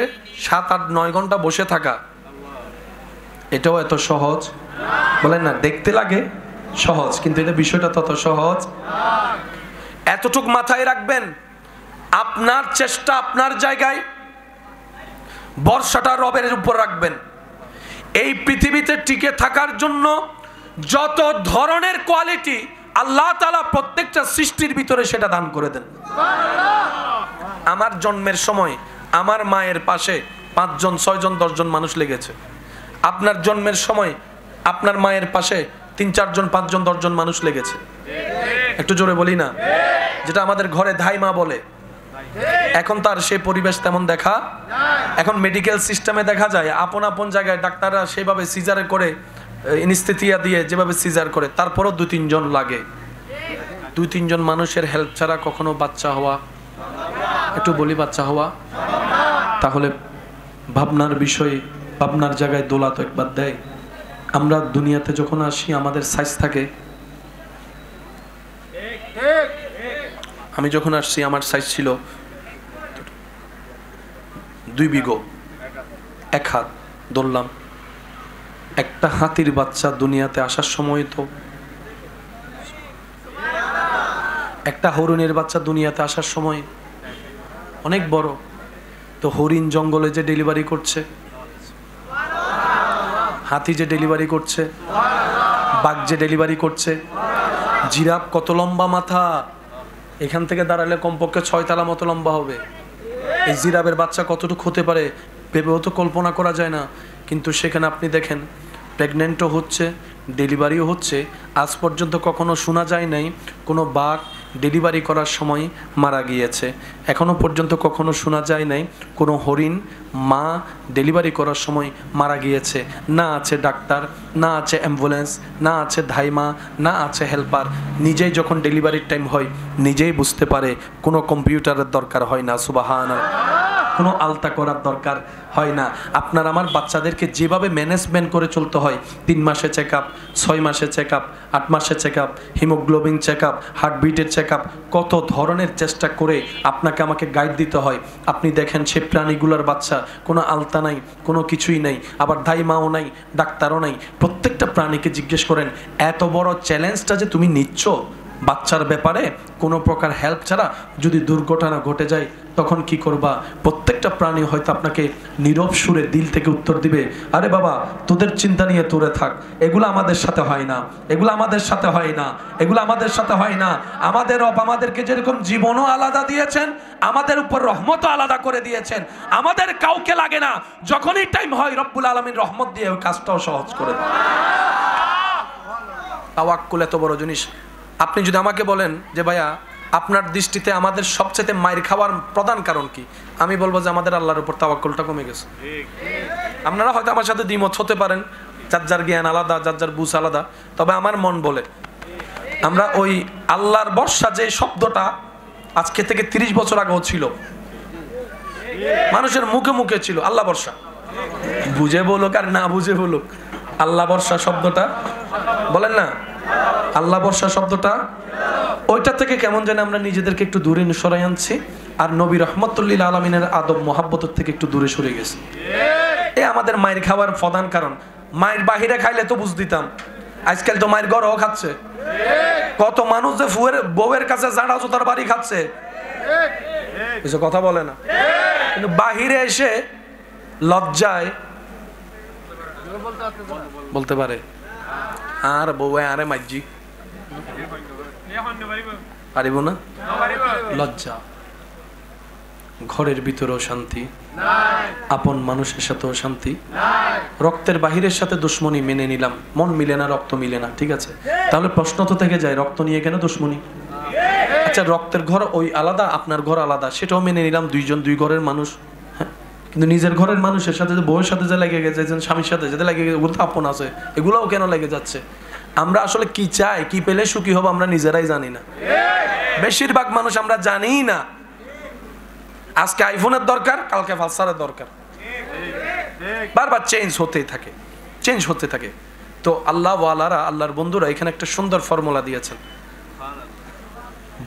7, 8, 9 ঘন্টা বসে থাকা, এটাও এত সহজ বলেন না? দেখতে লাগে সহজ, কিন্তু এটা বিষয়টা তত সহজ। এতটুক মাথায় রাখবেন, আপনার চেষ্টা আপনার জায়গায়, ভরসাটা রবের উপর রাখবেন। এই পৃথিবীতে টিকে থাকার জন্য যত ধরনের কোয়ালিটি আল্লাহ তাআলা প্রত্যেকটা সৃষ্টির ভিতরে সেটা দান করে দেন। আমার জন্মের সময় আমার মায়ের পাশে 5 জন 6 জন 10 জন মানুষ লেগেছে। আপনার জন্মের সময় আপনার মায়ের পাশে 3, 4 জন 5 জন 10 জন মানুষ লেগেছে। একটু জোরে বলি না? যেটা আমাদের ঘরে ধাইমা বলে। এখন তার সেই পরিবেশ তেমন দেখা, এখন মেডিকেল সিস্টেমে দেখা যায় আপন আপন জায়গায় ডাক্তাররা সেভাবে সিজারে করে, ইনস্থেথিয়া দিয়ে যেভাবে সিজার করে, তারপরও 2-3 জন লাগে। 2-3 জন মানুষের হেল্প ছাড়া কখনো বাচ্চা হওয়া, একটু বলি বাচ্চা হওয়া, তাহলে ভাবনার বিষয়ে, ভাবনার জায়গায় দোলা তো একবার দেয়। আমরা দুনিয়াতে যখন আসি আমাদের সাইজ থাকে, আমি যখন আসছি আমার সাইজ ছিল 2 বিঘো 1 হাত ধরলাম। একটা হাতির বাচ্চা দুনিয়াতে আসার সময় তো, একটা হরিণের বাচ্চা দুনিয়াতে আসার সময় অনেক বড়। তো হরিণ জঙ্গলে যে ডেলিভারি করছে, হাতি যে ডেলিভারি করছে, বাঘ যে ডেলিভারি করছে, জিরাফ কত লম্বা মাথা, এখান থেকে দাঁড়ালে কমপক্ষে 6 তলা মতো লম্বা হবে। এই জিরাফের বাচ্চা কতটুকু হতে পারে ভেবেও তো কল্পনা করা যায় না। কিন্তু সেখানে আপনি দেখেন প্রেগনেন্টও হচ্ছে, ডেলিভারিও হচ্ছে। আজ পর্যন্ত কখনো শোনা যায় নাই কোনো বাঘ ডেলিভারি করার সময় মারা গিয়েছে। এখনো পর্যন্ত কখনো শোনা যায় নাই কোনো হরিণ মা ডেলিভারি করার সময় মারা গিয়েছে। না আছে ডাক্তার, না আছে অ্যাম্বুলেন্স, না আছে ধাইমা, না আছে হেল্পার। নিজেই যখন ডেলিভারির টাইম হয় নিজেই বুঝতে পারে, কোনো কম্পিউটারের দরকার হয় না, সুবহানাল্লাহ, কোনো আলতা করার দরকার হয় না। আপনার আমার বাচ্চাদেরকে যেভাবে ম্যানেজমেন্ট করে চলতে হয়, 3 মাসে চেক আপ, 6 মাসে চেক আপ, 8 মাসে check up, haemoglobin check up, হার্টবিটের চেক আপ, কত ধরনের চেষ্টা করে আপনাকে আমাকে গাইড দিতে হয়। আপনি দেখেন সে প্রাণীগুলোর বাচ্চা কোনো আলতা নাই, কোনো কিছুই নাই, আবার ধাইমাও নাই, ডাক্তারও নাই। প্রত্যেকটা প্রাণীকে জিজ্ঞেস করেন, এত বড় চ্যালেঞ্জটা যে তুমি নিচ্ছ বাচ্চার ব্যাপারে কোনো প্রকার হেল্প ছাড়া, যদি দুর্ঘটনা ঘটে যায় তখন কি করবা? প্রত্যেকটা প্রাণী হয়তো আপনাকে নীরব সুরে দিল থেকে উত্তর দিবে, আরে বাবা তোদের চিন্তা নিয়ে তোরে থাক, এগুলো আমাদের সাথে হয় না, এগুলো আমাদের সাথে হয় না, এগুলো আমাদের সাথে হয় না। আমাদের রব আমাদেরকে যেরকম জীবনও আলাদা দিয়েছেন, আমাদের উপর রহমতও আলাদা করে দিয়েছেন। আমাদের কাউকে লাগে না, যখনই টাইম হয় রব্বুল আলামিন রহমত দিয়ে ওই কাজটাও সহজ করে দেন। তাওয়াক্কুল এত বড় জিনিস। আপনি যদি আমাকে বলেন যে ভাইয়া আপনার দৃষ্টিতে আমাদের সবচেয়ে মাইর খাওয়ার প্রধান কারণ কি, আমি বলবো যে আমাদের আল্লাহর উপর তাওয়াক্কুলটা কমে গেছে। আপনারা হয়তো আমার সাথে দ্বিমত হতে পারেন, যার যার জ্ঞান আলাদা, যার যার বুঝ আলাদা, তবে আমার মন বলে আমরা ওই আল্লাহর ভরসা যে শব্দটা আজকে থেকে 30 বছর আগেও ছিল, মানুষের মুখে মুখে ছিল আল্লাহ ভরসা, বুঝে বলুক আর না বুঝে বলুক, আল্লাহ ভরসা শব্দটা বলেন না, আল্লাহ ভরসা শব্দটা, ওইটা থেকে কেমন যেন আমরা নিজেদেরকে একটু দূরে সরাই আনছি, আর নবী রহমতুল্লিল আলমিনের আদব মোহাব্বতের থেকে একটু দূরে সরে গেছি। এ আমাদের মায়ের খাওয়ার প্রধান কারণ। মায়ের বাহিরে খাইলে তো বুঝ দিতাম, আজকাল তো মায়ের ঘরও খাচ্ছে। কত মানুষ যে ফুয়ের বউয়ের কাছে জাড়া জোতার বাড়ি খাচ্ছে, কিছু কথা বলে না, কিন্তু বাহিরে এসে লজ্জায় বলতে পারে আর বউয়ে আরে মাইজি পারিব না, লজ্জা। ঘরের ভিতরেও শান্তি, আপন মানুষের সাথেও শান্তি, রক্তের বাহিরের সাথে দুশ্মনী মেনে নিলাম, মন মিলে না, রক্ত মিলে না, ঠিক আছে, তাহলে প্রশ্ন তো থেকে যায় রক্ত নিয়ে কেন দুশ্মনী? আচ্ছা রক্তের ঘর ওই আলাদা, আপনার ঘর আলাদা, সেটাও মেনে নিলাম, 2 জন 2 ঘরের মানুষ, কিন্তু নিজের ঘরের মানুষের সাথে, বউয়ের সাথে যে লেগে গেছে, স্বামীর সাথে যেতে লেগে গেছে, ওগুলো তো আপন আছে, এগুলোও কেন লেগে যাচ্ছে? আমরা আসলে কি চাই, কি পেলে সুখী হব আমরা নিজেরাই জানি না। বেশিরভাগ মানুষ আমরা জানি না। আজকে আইফোনের দরকার, কালকে পালসারের দরকার, বারবার চেঞ্জ হতেই থাকে, চেঞ্জ হতে থাকে। তো আল্লাহ ওয়ালারা, আল্লাহর বন্ধুরা এখানে একটা সুন্দর ফর্মুলা দিয়েছেন,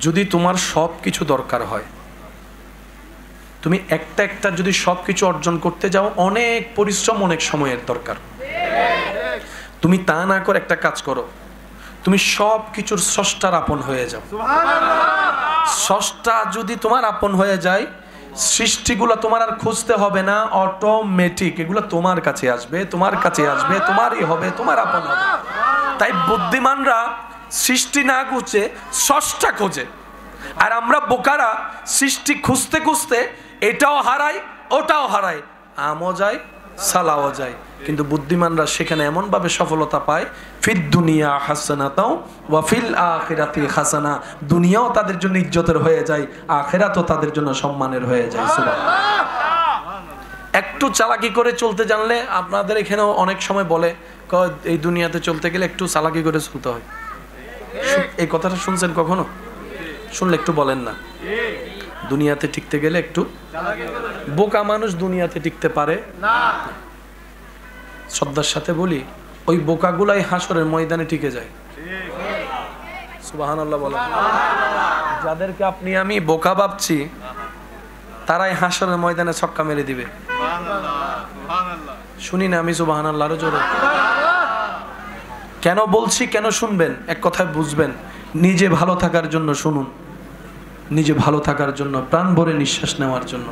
যদি তোমার সব কিছু দরকার হয়, তুমি একটা একটা যদি সব কিছু অর্জন করতে যাও, অনেক পরিশ্রম, অনেক সময়ের দরকার। তুমি তা না করে একটা কাজ করো, তুমি সব কিছুর স্রষ্টার আপন হয়ে যাও। স্রষ্টা যদি তোমার আপন হয়ে যায়, সৃষ্টিগুলো তোমার আর খুঁজতে হবে না, অটোমেটিক এগুলো তোমার কাছে আসবে, তোমার কাছে আসবে, তোমারই হবে, তোমার আপন হবে। তাই বুদ্ধিমানরা সৃষ্টি না খুঁজে স্রষ্টা খোঁজে, আর আমরা বোকারা সৃষ্টি খুঁজতে খুঁজতে এটাও হারাই, ওটাও হারাই, আমও যায়, সালাও যায়। কিন্তু বুদ্ধিমানরা সেখানে এমন ভাবে সফলতা পায়, ফিদ দুনিয়া হাসানাতাও ওয়া ফিল আখিরাতি হাসানা, দুনিয়াও তাদের জন্য ইজ্জতের হয়ে যায়, আখিরাতও তাদের জন্য সম্মানের হয়ে যায়। সুবহানাল্লাহ। একটু চালাকি করে চলতে জানলে, আপনাদের এখানেও অনেক সময় বলে এই দুনিয়াতে চলতে গেলে একটু চালাকি করে চলতে হয়। এই কথাটা শুনছেন কখনো? শুনলে একটু বলেন না। দুনিয়াতে টিকতে গেলে একটু, বোকা মানুষ দুনিয়াতে টিকতে পারে না। শ্রদ্ধার সাথে বলি, ওই বোকাগুলাই হাসরের ময়দানে টিকে যায়। সুবহানাল্লাহ বলেন। যাদেরকে আপনি আমি বোকা ভাবছি, তারাই হাসরের ময়দানে ছক্কা মেরে দিবে। শুনি না আমি সুবহানাল্লাহ আরো জোরে। কেন বলছি, কেন শুনবেন? এক কথায় বুঝবেন, নিজে ভালো থাকার জন্য শুনুন, নিজে ভালো থাকার জন্য, প্রাণ ভরে নিঃশ্বাস নেওয়ার জন্য।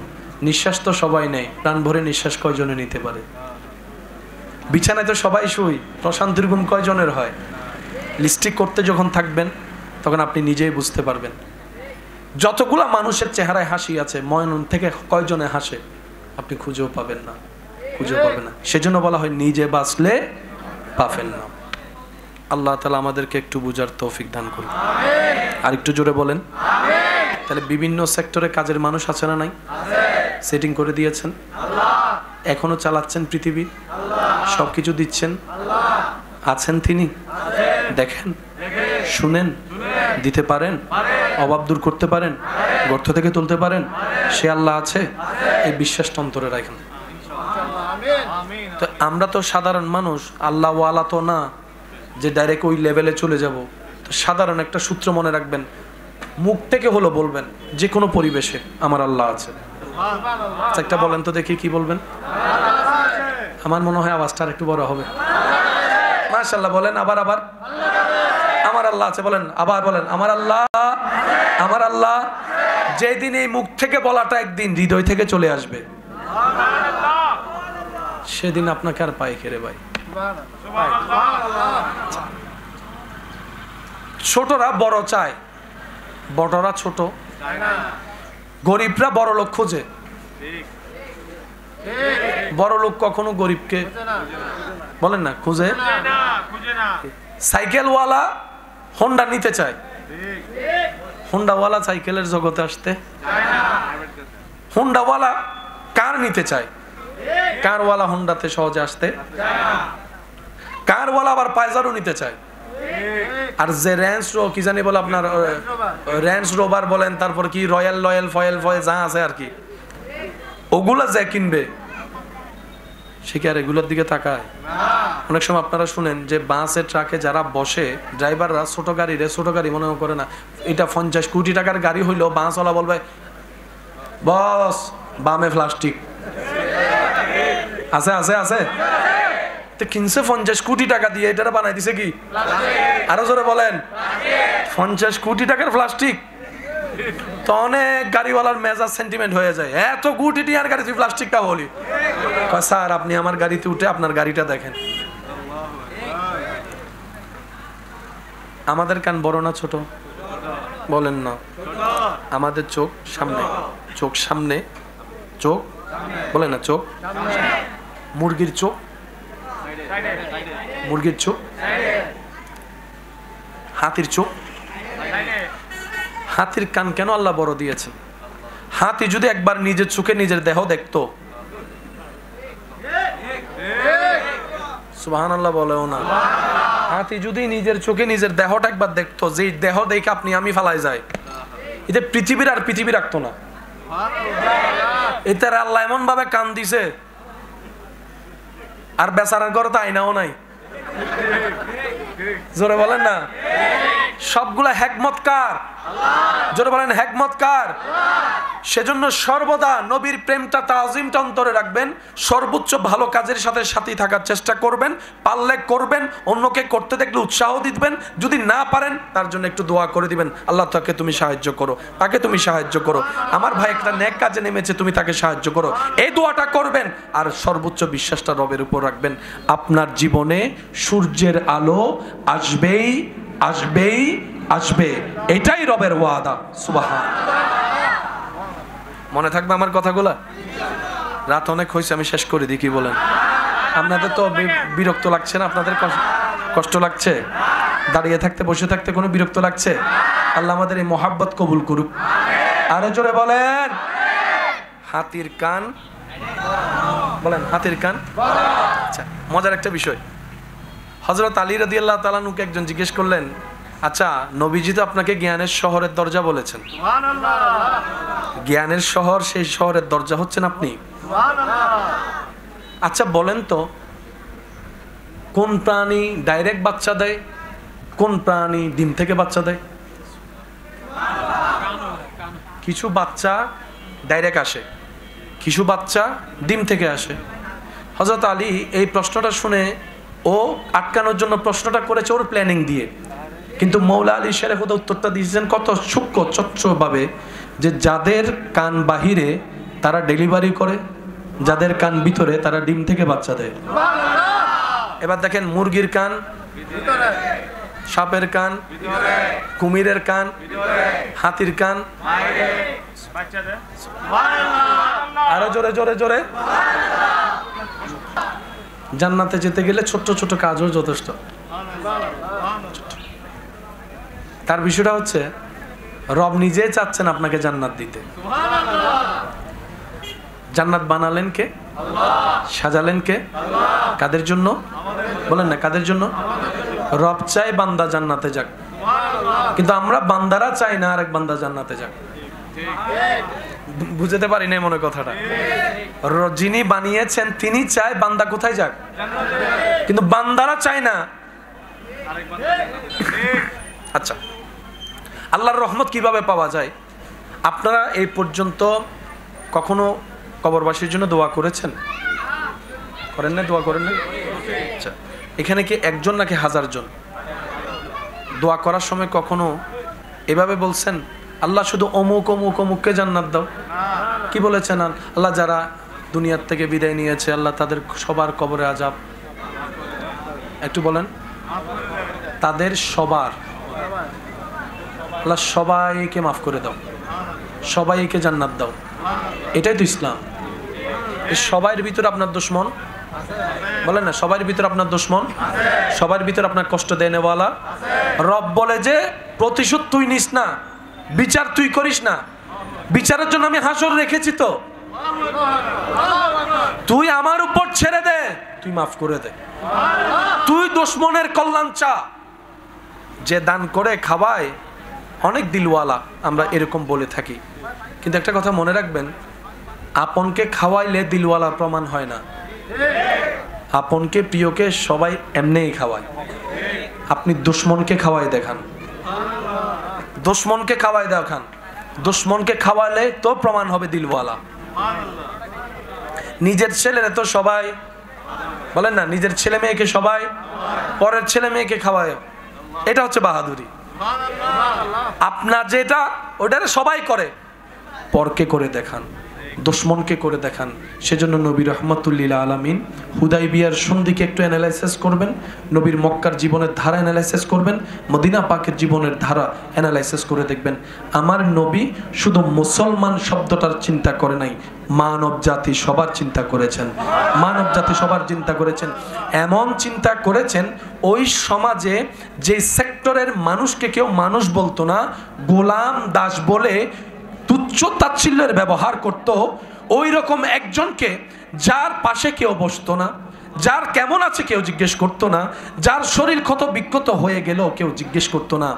নিঃশ্বাস তো সবাই নেয়, প্রাণ ভরে নিঃশ্বাস কয়জনে নিতে পারে? বিছানায় তো সবাই শুই, প্রশান্তির ঘুম কয়জনের হয়? লিস্টিক করতে যখন থাকবেন তখন আপনি নিজেই বুঝতে পারবেন। যতগুলা মানুষের চেহারায় হাসি আছে, ময়নন থেকে কয়জনে হাসে আপনি খুঁজেও পাবেন না, খুঁজেও পাবেন না। সেজন্য বলা হয় নিজে বাঁচলে পাবেন না। আল্লাহ তাআলা আমাদেরকে একটু বুঝার তৌফিক দান করুন। আর একটু জোরে বলেন। তাহলে বিভিন্ন সেক্টরে কাজের মানুষ আছে না নাই? সেটিং করে দিয়েছেন আল্লাহ, এখনো চালাচ্ছেন পৃথিবী, সবকিছু দিচ্ছেন আছেন তিনি। দেখেন, শুনেন, দিতে পারেন, অভাব দূর করতে পারেন, গর্ত থেকে তুলতে পারেন, সে আল্লাহ আছে, এই বিশ্বাসটা অন্তরে রাখেন। তো আমরা তো সাধারণ মানুষ, আল্লাহ ওয়ালা তো না যে ডাইরেক্ট ওই লেভেলে চলে যাব। তো সাধারণ একটা সূত্র মনে রাখবেন, মুখ থেকে হলো বলবেন যে কোনো পরিবেশে আমার আল্লাহ আছে। একটা বলেন তো দেখি, কি বলবেন? আমার মনে হয় আওয়াজটা আর একটু বড় হবে। মাশাআল্লাহ বলেন, আবার আবার আমার আল্লাহ আছে বলেন, আবার বলেন আমার আল্লাহ, আমার আল্লাহ। যেদিন এই মুখ থেকে বলাটা একদিন হৃদয় থেকে চলে আসবে, সেদিন আপনাকে আর পাই খেরে ভাই। ছোটরা বড় চায়, বড়রা ছোট, গরিবরা বড় লোক খোঁজে। বড় লোক কখনো গরিবকে বলেন না খুঁজে। সাইকেলওয়ালা হোন্ডা নিতে চায়, হোন্ডাওয়ালা সাইকেলের জগতে আসতে। হোন্ডাওয়ালা কার নিতে চায়, কারওয়ালা হোন্ডাতে সহজে আসতে। কারওয়ালা আবার পাইজারও নিতে চায়। আর যে রেঞ্জ কি জানি বলে আপনার রেঞ্জ রোভার বলেন, তারপর কি রয়্যাল লয়েল ফয়েল ফয়েল যা আছে আর কি, ওগুলা যে কিনবে সে কি আর এগুলোর দিকে তাকায়? অনেক সময় আপনারা শুনেন যে বাসে ট্রাকে যারা বসে, ড্রাইভাররা ছোট গাড়ি রে ছোট গাড়ি মনে করে না, এটা 50 কোটি টাকার গাড়ি হইলেও বাসওয়ালা বলবে বস বামে প্লাস্টিক আছে আছে আছে। তো কিনছে 50 কোটি টাকা দিয়ে, এটা বানাই দিছে কি? আরো জোরে বলেন, 50 কোটি টাকার প্লাস্টিক। তো অনেক গাড়িওয়ালার মেজাজ সেন্টিমেন্ট হয়ে যায়, এত কোটি টাকার গাড়ি তুই প্লাস্টিকটা বলি। স্যার আপনি আমার গাড়িতে উঠে আপনার গাড়িটা দেখেন। আমাদের কান বড় না ছোট? বলেন না। আমাদের চোখ সামনে, চোখ সামনে, চোখ বলেন না, চোখ। মুরগির চোখ, মুরগির চোখ। হাতির চোখ। হাতির কান কেন আল্লাহ বড় দিয়েছেন? হাতি যদি একবার নিজের চোখে নিজের দেহ দেখতো, সুবহানাল্লাহ বলেও না, হাতি যদি নিজের চোখে নিজের দেহটা একবার দেখতো, যে দেহ দেখে আপনি আমি ফালাই যায়, এতে পৃথিবীর আর পৃথিবী রাখতো না। এতে আল্লাহ এমন ভাবে কান দিছে, আর বেচারার ঘরে তো আয়নাও নাই। জোরে বলেন না। সবগুলা হিকমত কার? জোরে বলেন হিকমত কার? সেজন্য সর্বদা নবীর প্রেমটা তাজিমটা অন্তরে রাখবেন, সর্বোচ্চ ভালো কাজের সাথে সাথী থাকার চেষ্টা করবেন, পারলে করবেন, অন্যকে করতে দেখলে উৎসাহ দিবেন, যদি না পারেন তার জন্য একটু দোয়া করে দিবেন, আল্লাহ তাকে তুমি সাহায্য করো, তাকে তুমি সাহায্য করো, আমার ভাই একটা নেক কাজে নেমেছে তুমি তাকে সাহায্য করো, এই দোয়াটা করবেন। আর সর্বোচ্চ বিশ্বাসটা রবের উপর রাখবেন। আপনার জীবনে সূর্যের আলো আসবেই আসবেই আসবে, এটাই রবের ওয়াদা। সুবহানাল্লাহ। মনে থাকবে আমার কথাগুলা? রাত অনেক হয়েছে, আমি শেষ করে দিই, কি বলেন? আপনাদের তো বিরক্ত লাগছে না? আপনাদের কষ্ট লাগছে? দাঁড়িয়ে থাকতে বসে থাকতে কোনো বিরক্ত লাগছে? আল্লাহ আমাদের এই মহাব্বত কবুল করুক। আরো জোরে বলেন। হাতির কান বলেন, হাতির কান। আচ্ছা, মজার একটা বিষয়, হযরত আলী রাদিয়াল্লাহু তাআলা আনহুকে একজন জিজ্ঞেস করলেন, আচ্ছা নবীজি তো আপনাকে জ্ঞানের শহরের দরজা বলেছেন, জ্ঞানের শহর, সেই শহরের দরজা হচ্ছেন আপনি। আচ্ছা বলেন তো, কোন প্রাণী ডাইরেক্ট বাচ্চা দেয়, কোন প্রাণী ডিম থেকে বাচ্চা দেয়? কিছু বাচ্চা ডাইরেক্ট আসে, কিছু বাচ্চা ডিম থেকে আসে। হযরত আলী এই প্রশ্নটা শুনে ও আটকানোর জন্য প্রশ্নটা করেছে ওর প্ল্যানিং দিয়ে, কিন্তু মৌলা আলী শেরেফুদা উত্তরটা দিয়েছেন কত সূক্ষ্ম স্বচ্ছভাবে, যে যাদের কান বাহিরে তারা ডেলিভারি করে, যাদের কান ভিতরে তারা ডিম থেকে বাচ্চা দেয়। এবার দেখেন, মুরগির কান ভিতরে, সাপের কান ভিতরে, কুমিরের কান ভিতরে, হাতির কান বাইরে, বাচ্চা দেয়। সুবহানাল্লাহ। আরো জোরে জোরে জোরে। জান্নাতে যেতে গেলে ছোট ছোট কাজও যথেষ্ট। তার বিষয়টা হচ্ছে রব নিজে চাচ্ছেন আপনাকে জান্নাত দিতে। জান্নাত বানালেন কে? আল্লাহ। সাজালেন কে? আল্লাহ। কাদের জন্য বলেন না, কাদের জন্য? রব চাই বান্দা জান্নাতে যাক, কিন্তু আমরা বান্দারা চাই না আরেক বান্দা জান্নাতে যাক। বুঝতে পারি না মনে কথাটা। যিনি বানিয়েছেন তিনি চায় বান্দা কোথায় যাক, কিন্তু বান্দারা চায় না। আচ্ছা, আল্লাহর রহমত কিভাবে পাওয়া যায়? আপনারা এই পর্যন্ত কখনো কবরবাসীর জন্য দোয়া করেছেন? করেন না? দোয়া করেন না? আচ্ছা, এখানে কি একজন নাকি হাজার জন? দোয়া করার সময় কখনো এভাবে বলছেন, আল্লাহ শুধু অমুক অমুক অমুককে জান্নাত দাও? কি বলেছেন? আল্লাহ যারা দুনিয়ার থেকে বিদায় নিয়েছে আল্লাহ তাদের সবার কবরে আযাব, একটু বলেন, তাদের সবার, আল্লাহ সবাইকে মাফ করে দাও, সবাইকে জান্নাত দাও, এটাই তো ইসলাম। সবার ভিতরে আপনার দুশমন বলেন না, সবার ভিতরে আপনার দুশমন, সবার ভিতরে আপনার কষ্ট দেনেওয়ালা। রব বলে যে প্রতিশোধ তুই নিস না, বিচার তুই করিস না, বিচারের জন্য আমি হাসর রেখেছি, তো তুই আমার উপর ছেড়ে দে, তুই মাফ করে দে, তুই দুশমনের কল্যাণ চা। যে দান করে খাওয়ায় অনেক দিলওয়ালা, আমরা এরকম বলে থাকি, কিন্তু একটা কথা মনে রাখবেন, আপনকে খাওয়াইলে দিলওয়ালা প্রমাণ হয় না। আপনকে প্রিয়কে সবাই এমনিই খাওয়ায়, আপনি দুশমনকে খাওয়াই দেখান, দুশমনকে খাওয়াই দেখান, দুশমনকে খাওয়ালে তো প্রমাণ হবে দিলওয়ালা। নিজের ছেলেরা তো সবাই বলেন না, নিজের ছেলে মেয়েকে সবাই পরের ছেলে মেয়েকে খাওয়ায়, এটা হচ্ছে বাহাদুরি। আপনার যেটা ওটা সবাই করে, পরকে করে দেখান, দুশমনকে করে দেখান। সেজন্য নবী রাহমাতুল্লিল আলামিন হুদাইবিয়ার সন্ধিকে একটু অ্যানালাইসিস করবেন, নবীর মক্কার জীবনের ধারা অ্যানালাইসিস করবেন, মদিনা পাকের জীবনের ধারা অ্যানালাইসিস করে দেখবেন, আমার নবী শুধু মুসলমান শব্দটার চিন্তা করে নাই, মানব জাতি সবার চিন্তা করেছেন, মানব জাতি সবার চিন্তা করেছেন। এমন চিন্তা করেছেন ওই সমাজে যে সেক্টরের মানুষকে কেউ মানুষ বলতো না, গোলাম দাস বলে তুচ্ছ তাচ্ছিল্যের ব্যবহার করত, ওই রকম একজনকে যার পাশে কেউ বসতো না, যার কেমন আছে কেউ জিজ্ঞেস করতো না, যার শরীর ক্ষত বিক্ষত হয়ে গেল কেউ জিজ্ঞেস করতো না,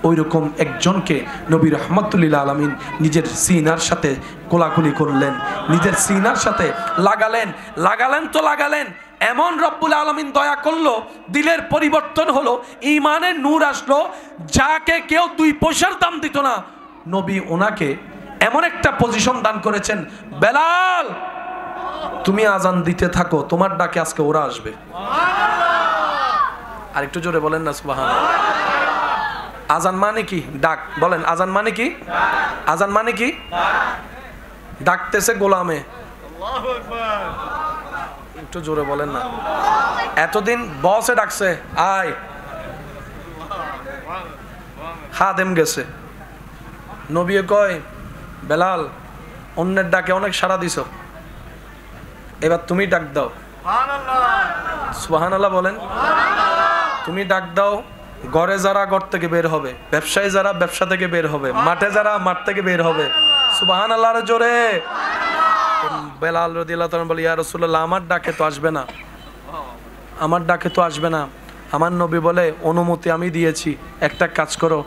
ওই রকম একজনকে নবী রাহমাতুল্লিল আলামিন নিজের সিনার সাথে কোলাকুলি করলেন, নিজের সিনার সাথে লাগালেন, লাগালেন তো লাগালেন, এমন রব্বুল আলামিন দয়া করলো, দিলের পরিবর্তন হলো, ঈমানের নূর আসলো, যাকে কেউ 2 পয়সার দাম দিত না, নবী ওনাকে এমন একটা পজিশন দান করেছেন, বেলাল তুমি আজান দিতে থাকো, তোমার ডাকে আজকে ওরা আসবে। আর একটু জোরে বলেন না সুবহানাল্লাহ। আজান মানে কি? ডাক। বলেন আজান মানে কি? আজান মানে কি? ডাকতেছে গোলামে। একটু জোরে বলেন না। এতদিন বসে ডাকছে, আয়, খাদেম গেছে, নবী কয় বেলাল অন্যের ডাকে অনেক সাড়া দিছ, এবার তুমি ডাক দাও। সুবহানাল্লাহ বলেন। তুমি ডাক দাও, ঘরে যারা ঘর থেকে বের হবে, ব্যবসায়ী যারা ব্যবসা থেকে বের হবে, মাঠে যারা মাঠ থেকে বের হবে। সুবহানাল্লাহর জোরে। বেলাল রাদিয়াল্লাহু তাআলা বলে, ইয়া রাসূলুল্লাহ আমার ডাকে তো আসবে না, আমার ডাকে তো আসবে না। আমার নবী বলে, অনুমতি আমি দিয়েছি, একটা কাজ করো,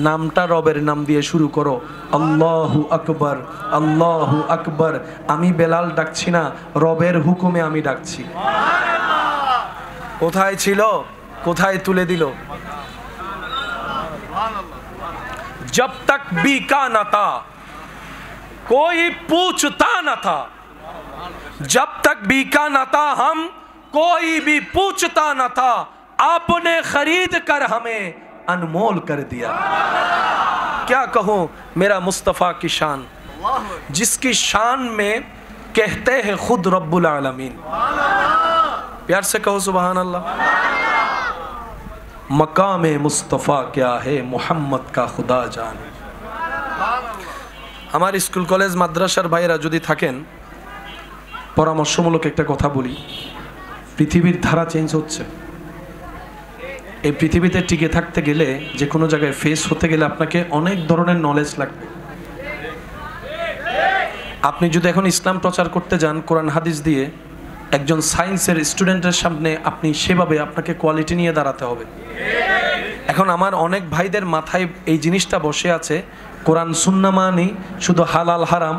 নামটা রবের নাম দিয়ে শুরু করো, আল্লাহু আকবার, আল্লাহু আকবার। আমি বেলাল ডাকছি না, রবের হুকুমে আমি ডাকছি। কোথায় ছিল, কোথায় তুলে দিল। जब तक बीका न था कोई पूछता न था, जब तक बीका न था हम कोई भी पूछता न था, आपने खरीद कर हमें अनमोल कर दिया। क्या कहूं मेरा मुस्तफा की शान, जिसकी शान में कहते हैं खुद रब्बुल आलमीन। प्यार से कहो सुभान अल्लाह। मकामे मुस्तफ़ा क्या है मोहम्मद का खुदा जान। আমার স্কুল কলেজ মাদ্রাসার ভাইরা যদি থাকেন, পরামর্শমূলক একটা কথা বলি, পৃথিবীর ধারা চেঞ্জ হচ্ছে। এই পৃথিবীতে টিকে থাকতে গেলে, যে কোনো জায়গায় ফেস হতে গেলে আপনাকে অনেক ধরনের নলেজ লাগবে। আপনি যদি এখন ইসলাম প্রচার করতে যান কোরআন হাদিস দিয়ে, একজন সায়েন্সের স্টুডেন্টের সামনে আপনি সেভাবে আপনাকে কোয়ালিটি নিয়ে দাঁড়াতে হবে। এখন আমার অনেক ভাইদের মাথায় এই জিনিসটা বসে আছে, কোরআন সুন্নাহ মানি শুধু হালাল হারাম,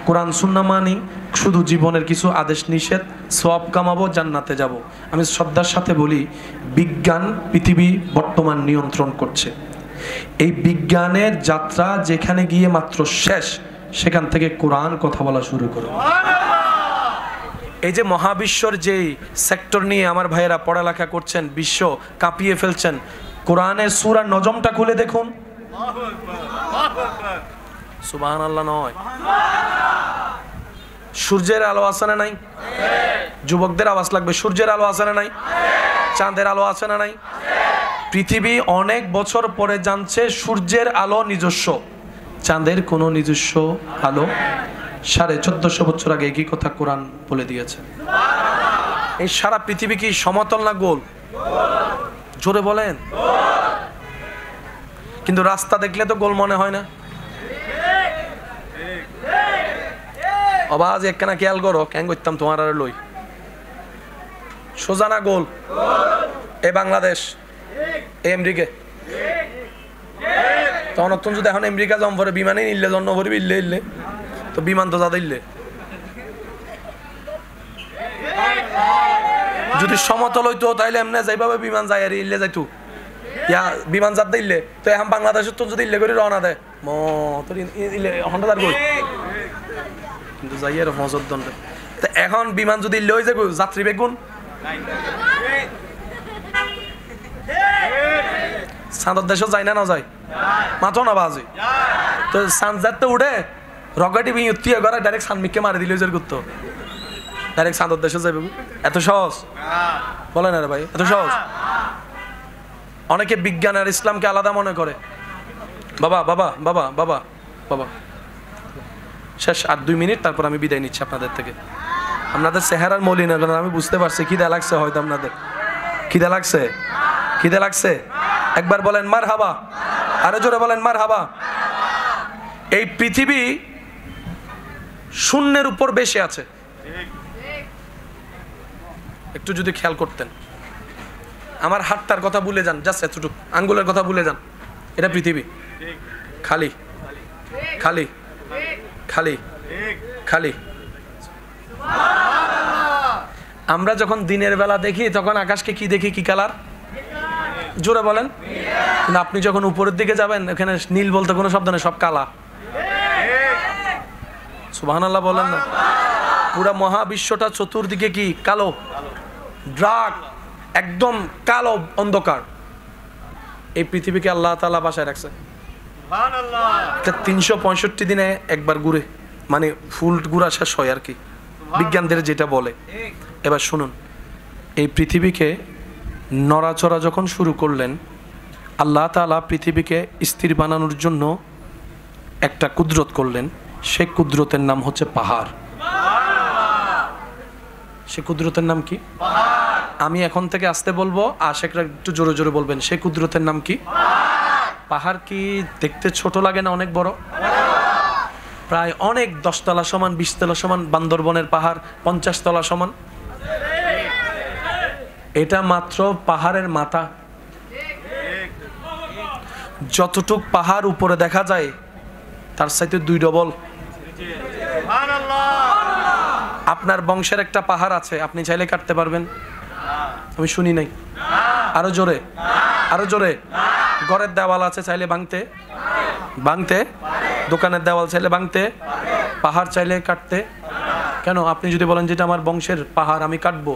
কোরআন সুন্নাহ মানি শুধু জীবনের কিছু আদেশ নিষেধ, সওয়াব কামাবো, জান্নাতে যাব। আমি শ্রদ্ধার সাথে বলি, বিজ্ঞান পৃথিবী বর্তমান নিয়ন্ত্রণ করছে। এই বিজ্ঞানের যাত্রা যেখানে গিয়ে মাত্র শেষ, সেখান থেকে কোরআন কথা বলা শুরু করে। এই যে মহাবিশ্বর যেই সেক্টর নিয়ে আমার ভাইয়েরা পড়ালেখা করছেন, বিশ্ব কাঁপিয়ে ফেলছেন, কোরআনের সূরা নজমটা খুলে দেখুন। সুবহানাল্লাহ নয়, সূর্যের আলো আছে না নাই? যুবকদের আওয়াজ লাগবে, সূর্যের আলো আছে না নাই? চাঁদের আলো আছে না নাই? পৃথিবী অনেক বছর পরে জানছে সূর্যের আলো নিজস্ব, চাঁদের কোনো নিজস্ব আলো। 1450 বছর আগে একই কথা কোরআন বলে দিয়েছে। এই সারা পৃথিবী কি সমতল না গোল? জোরে বলেন। কিন্তু রাস্তা দেখলে তো গোল মনে হয় না। আওয়াজ একখানা খেয়াল করো, কেন করতাম তোমার আর লই, সোজা না গোল? এ বাংলাদেশ, এ আমেরিকা, তখন যদি এখন আমেরিকা জম ভরে বিমানে নিলে জন্ম ভরবি, ইল্লে ইল্লে তো বিমান তো যা দিল্লে। যদি সমতল হইতো তাইলে এমনি যাইভাবে বিমান যাই আর ইল্লে যাইতো, ইয়া বিমান যাত দিল্লে তো এখন বাংলাদেশের তো যদি ইল্লে করে রওনা দেয় ম তোর ইল্লে হন্ডাদার কই, কিন্তু যাই আর হজর দণ্ডে। তো এখন বিমান যদি ইল্লে হয়ে যাবে, যাত্রী বেগুন চাঁদর দেশও যায় না যায়, মাথো না বাজে তো চাঁদ যাতে উঠে রকেটি বিয়ে করে ডাইরেক্ট সানমিককে মারি দিল, করতো ডাইরেক্ট চাঁদর দেশে যাবে। এত সহজ বলে না রে ভাই, এত সহজ। অনেকে বিজ্ঞান আর ইসলামকে আলাদা মনে করে। বাবা বাবা বাবা বাবা বাবা শেষ, আর 2 মিনিট, তারপর আমি বিদায় নিচ্ছি আপনাদের থেকে। আপনাদের চেহারার মলিন আমি বুঝতে পারছি, খিদে লাগছে হয়তো আপনাদের, খিদে লাগছে, খিদে লাগছে। একবার বলেন মার হাবা, আরো জোরে বলেন মার হাবা। এই পৃথিবী শূন্যের উপর বেশি আছে, একটু যদি খেয়াল করতেন। আমার হাতটার কথা ভুলে যান, জাস্ট এতটুকু আঙ্গুলের কথা ভুলে যান, এটা পৃথিবী খালি খালি খালি খালি। আমরা যখন দিনের বেলা দেখি তখন আকাশকে কি দেখি, কি কালার? জোরে বলেন। কিন্তু আপনি যখন উপরের দিকে যাবেন এখানে নীল বলতে কোনো শব্দ নেই, সব কালা। সুবহানাল্লাহ বলেন না? পুরা মহাবিশ্বটা চতুর্দিকে কি কালো, ড্রাগ, একদম কালো অন্ধকার। এই পৃথিবীকে আল্লাহ তাআলা বাসায় রাখছে। 365 দিনে একবার ঘুরে, মানে ফুল ঘুরা শেষ হয় আর কি, বিজ্ঞানদের যেটা বলে। এবার শুনুন, এই পৃথিবীকে নড়াচড়া যখন শুরু করলেন, আল্লাহ তাআলা পৃথিবীকে স্থির বানানোর জন্য একটা কুদরত করলেন। সেই কুদরতের নাম হচ্ছে পাহাড়। সে কুদরতের নাম কি? আমি এখন থেকে আসতে বলবো, আশেকরা একটু জোরে জোরে বলবেন। সেই কুদরতের নাম কি? পাহাড়। কি দেখতে ছোট লাগে না অনেক বড়? প্রায় অনেক 10 তলা সমান, 20 তলা সমান। বান্দরবনের পাহাড় 50 তলা সমান। এটা মাত্র পাহাড়ের মাথা। যতটুক পাহাড় উপরে দেখা যায় তার চাইতে 2 ডবল। আপনার বংশের একটা পাহাড় আছে, আপনি চাইলে কাটতে পারবেন? আমি শুনি নাই। আরো জোরে, আরো জোরে। ঘরের দেওয়াল আছে, চাইলে ভাঙতে ভাঙতে। দোকানের দেওয়াল চাইলে ভাঙতে, পাহাড় চাইলে কাটতে। কেন? আপনি যদি বলেন যেটা আমার বংশের পাহাড় আমি কাটবো,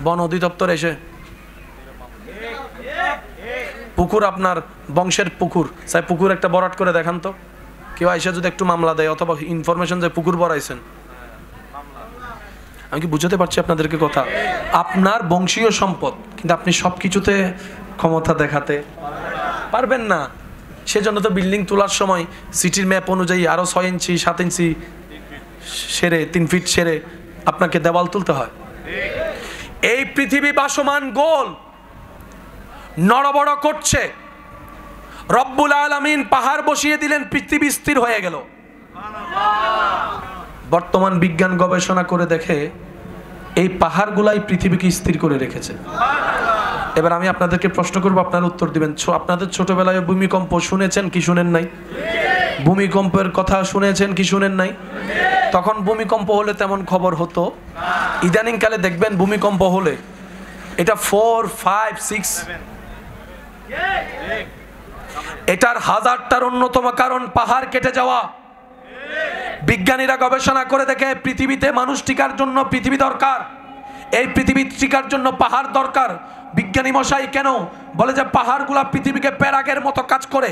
বন অধিদপ্তর এসে পুকুর, আপনার বংশের পুকুর, চাই পুকুর একটা বরাট করে দেখান তো, কেউ এসে যদি একটু মামলা দেয় অথবা ইনফরমেশন যে পুকুর বড়াইছেন। আমি কি বুঝাতে পারছি আপনাদেরকে কথা? আপনার বংশীয় সম্পদ, কিন্তু আপনি সবকিছুতে ক্ষমতা দেখাতে পারবেন না। সেজন্য তো বিল্ডিং তোলার সময় সিটির ম্যাপ অনুযায়ী আরো 6 ইঞ্চি 7 ইঞ্চি সেরে 3 ফিট সেরে আপনাকে দেওয়াল তুলতে হয়। এই পৃথিবী ভাসমান গোল, নড়বড় করছে। রব্বুল আলামিন পাহাড় বসিয়ে দিলেন, পৃথিবী স্থির হয়ে গেল। বর্তমান বিজ্ঞান গবেষণা করে দেখে এই পাহাড়গুলাই পৃথিবীকে স্থির করে রেখেছে। এবার আমি আপনাদেরকে প্রশ্ন করব, আপনারা উত্তর দিবেন। আপনাদের ছোটবেলায় ভূমিকম্প শুনেছেন কি শুনেন নাই? ভূমিকম্পের কথা শুনেছেন কি শুনেন নাই? তখন ভূমিকম্প হলে তেমন খবর হতো। ইদানিং কালে দেখবেন ভূমিকম্প হলে এটা 4, 5, 6। এটার হাজারটার অন্যতম কারণ পাহাড় কেটে যাওয়া। বিজ্ঞানীরা গবেষণা করে দেখে পৃথিবীতে মানুষ টিকার জন্য পৃথিবী দরকার, এই পৃথিবী টিকার জন্য পাহাড় দরকার। বিজ্ঞানী মশাই কেন বলে যে পাহাড়গুলা পৃথিবীকে প্যারাগের মতো কাজ করে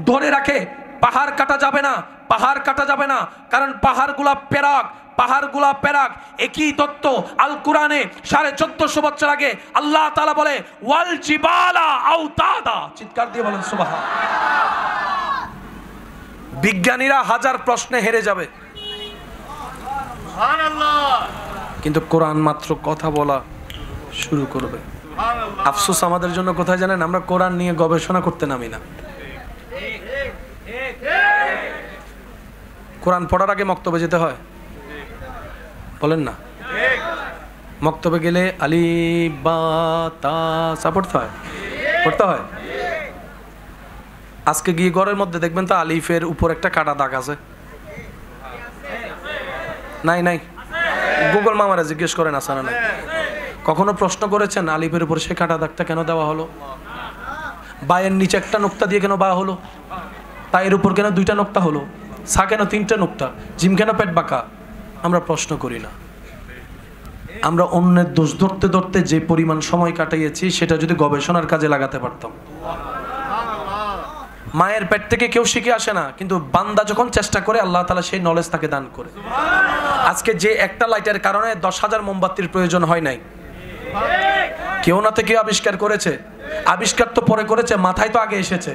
ধরে রাখে। পাহাড় কাটা যাবে না, পাহাড় কাটা যাবে না, কারণ পাহাড়গুলা প্যারাগ, পাহাড়গুলা প্যারাগ। একই তত্ত্ব আল কোরআনে 1450 বছর আগে আল্লাহ তাআলা বলে ওয়াল জিবালা আওতাদা। চিৎকার দিয়ে বলেন সুবহান। বিজ্ঞানীরা হাজার প্রশ্নে হেরে যাবে, কিন্তু কোরআন মাত্র কথা বলা শুরু করবে। আফসোস আমাদের জন্য কোথায় জানেন? আমরা কোরআন নিয়ে গবেষণা করতে নামি না। কোরআন পড়ার আগে মক্তবে যেতে হয়, বলেন না? মক্তবে গেলে আলিফ বা তা সা পড়তে হয়, পড়তে হয়। আজকে গিয়ে ঘরের মধ্যে দেখবেন তো আলিফের উপর একটা কাটা দাগ আছে। নাই নাই, গুগল মামারা জিজ্ঞেস করেন আছে না নাই। কখনো প্রশ্ন করেছেন আলিফের উপর সে কাটা দাগটা কেন দেওয়া হলো? বায়ের নিচে একটা নোক্তা দিয়ে কেন বা হলো? তাইয়ের উপর কেন 2টা নোক্তা হলো? সা কেন 3টে নোক্তা? জিম কেন পেট বাঁকা? আমরা প্রশ্ন করি না। আমরা অন্যের দোষ ধরতে ধরতে যে পরিমাণ সময় কাটাইয়েছি সেটা যদি গবেষণার কাজে লাগাতে পারতাম। মায়ের পেট থেকে কেউ শিখে আসে না, কিন্তু বান্দা যখন চেষ্টা করে আল্লাহ তাআলা সেই নলেজ তাকে দান করে। আজকে যে একটা লাইটের কারণে 10,000 মোমবাতির প্রয়োজন হয় নাই, কেউ না থেকে আবিষ্কার করেছে। আবিষ্কার তো পরে করেছে, মাথায় তো আগে এসেছে।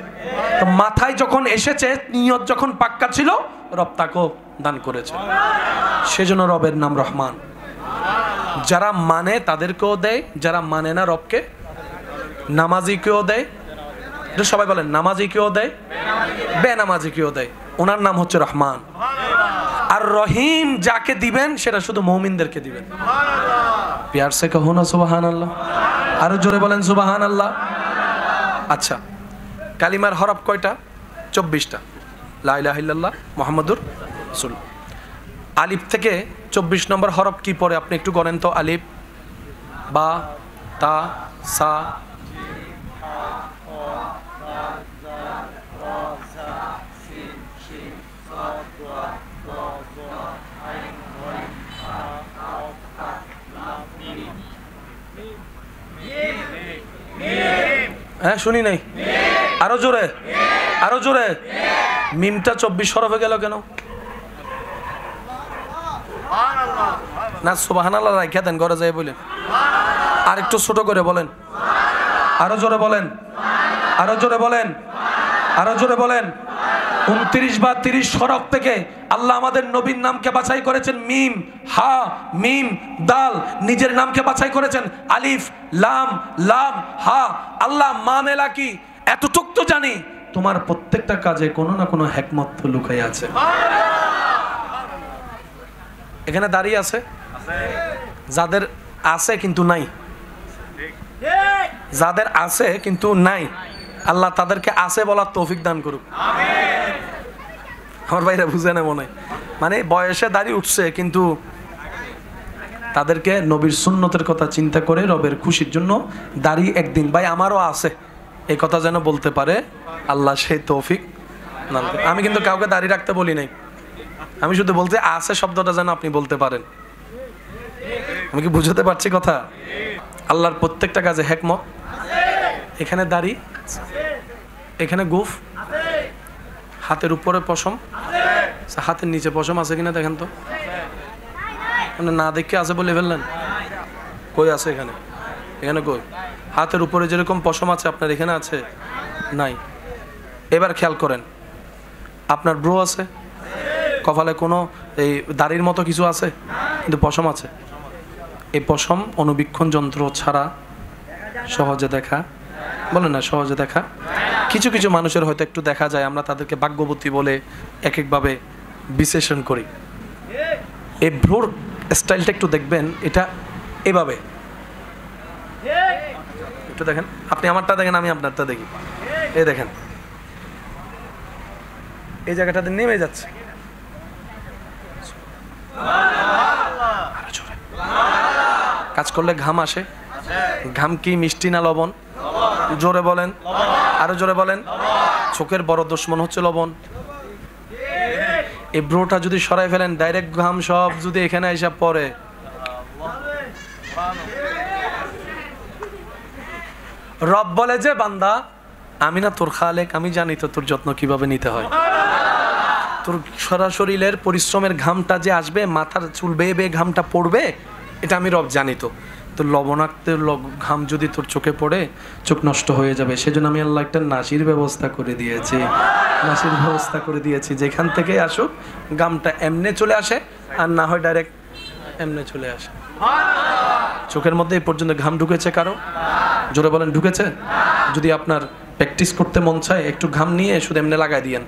তো মাথায় যখন এসেছে, নিয়ত যখন পাক্কা ছিল, রব তাকেও দান করেছে। সেজন্য রবের নাম রহমান। যারা মানে তাদেরকেও দেয়, যারা মানে না রবকে, নামাজিকেও দেয়। সবাই বলেন নামাজি কেউ দেয়, বেনামাজি কেউ দেয়। ওনার নাম হচ্ছে রহমান। আর রহিম যাকে দিবেন সেটা শুধু মুমিনদেরকে দিবেন। প্যার সে কহো না সুবহানাল্লাহ। আরো জোরে বলেন সুবহানাল্লাহ। আচ্ছা, কালিমার হরফ কয়টা? 24টা। লা ইলাহা ইল্লাল্লাহ মুহাম্মাদুর রাসূলুল্লাহ। আলিফ থেকে 24 নম্বর হরফ কি পড়ে আপনি একটু গণেন তো। আলিফ, বা তা সা হ্যাঁ শুনি নাই, আরো জোরে, আরো জোরে। মিমটা 24 হরফে গেল কেন? না সুবহানাল্লাহ রাইখা দেন, ঘরে যাই বলেন। আর একটু ছোট করে বলেন, আরো জোরে বলেন, আরো জোরে বলেন, আরো জোরে বলেন। 29 বা 30 হরফ থেকে আল্লাহ আমাদের নবীর নামকে বাছাই করেছেন। মিম, হা, মিম, দাল, নিজের নামকে বাছাই করেছেন। আলিফ, লাম, লাম, হা। আল্লাহ মা মেলা কি এতটুক তো জানি, তোমার প্রত্যেকটা কাজে কোনো না কোনো হিকমত তো লুকাই আছে। এখানে দাঁড়িয়ে আছে যাদের আছে কিন্তু নাই, যাদের আছে কিন্তু নাই, আল্লাহ তাদেরকে আছে বলার তৌফিক দান করুক। আমার ভাইরা বুঝে না মনে হয়, মানে বয়সে দাঁড়িয়ে উঠছে কিন্তু তাদেরকে নবীর সুন্নতের কথা চিন্তা করে রবের খুশির জন্য দাঁড়িয়ে একদিন ভাই আমারও আছে এই কথা যেন বলতে পারে, আল্লাহ সেই তৌফিক দান করুক। আমি কিন্তু কাউকে দাঁড়িয়ে রাখতে বলি নাই, আমি শুধু বলতে আছে শব্দটা যেন আপনি বলতে পারেন। আমি কি বুঝাতে পারছি কথা? আল্লাহর প্রত্যেকটা কাজে হিকমত। এখানে দাড়ি, এখানে গোঁফ, হাতের উপরে পশম, হাতের নিচে পশম আছে কিনা দেখেন তো, মানে না দেখে আছে বলে ফেললেন। কই আছে এখানে? এখানে কই? হাতের উপরে যেরকম পশম আছে আপনার এখানে আছে নাই। এবার খেয়াল করেন, আপনার ব্রো আছে, কপালে কোনো এই দাড়ির মতো কিছু আছে কিন্তু পশম আছে। এই পশম অনুবীক্ষণ যন্ত্র ছাড়া সহজে দেখা, বলে না সহজে দেখা। কিছু কিছু মানুষের হয়তো একটু দেখা যায়, আমরা তাদেরকে ভাগ্যবতী বলে এক একভাবে বিশ্লেষণ করি। এই ব্রোর স্টাইলটা একটু দেখবেন, এটা এভাবে একটু দেখেন, আপনি আমারটা দেখেন আমি আপনারটা দেখি। এই দেখেন এই জায়গাটাতে নেমে যাচ্ছে। কাজ করলে ঘাম আসে, ঘাম কি মিষ্টি না লবণ? জোরে বলেন, আরো জোরে বলেন। চোখের বড় দুশমন হচ্ছে লবণ। এই ব্রোটা যদি সরাই ফেলেন, ডাইরেক্ট ঘাম সব যদি এখানে এসে পড়ে, রব বলে যে বান্দা আমি না তোর খালেক, আমি জানি তো তোর যত্ন কিভাবে নিতে হয়। তোর শরীরের পরিশ্রমের ঘামটা যে আসবে, মাথার চুল বেয়ে বেয়ে ঘামটা পড়বে, এটা আমি রব জানি তো। তো লবণাক্ত ঘাম যদি তোর চোখে পড়ে, চোখ নষ্ট হয়ে যাবে। সেজন্য আমি আল্লাহ একটা নাসির ব্যবস্থা করে দিয়েছি, নাসির ব্যবস্থা করে দিয়েছি, যেখান থেকে আসুক ঘামটা এমনে চলে আসে, আর না হয় ডাইরেক্ট এমনে চলে আসে। চোখের মধ্যে এই পর্যন্ত ঘাম ঢুকেছে কারো? জোরে বলেন ঢুকেছে? যদি আপনার প্র্যাকটিস করতে মন চায়, একটু ঘাম নিয়ে শুধু এমনি লাগাই দিয়েন,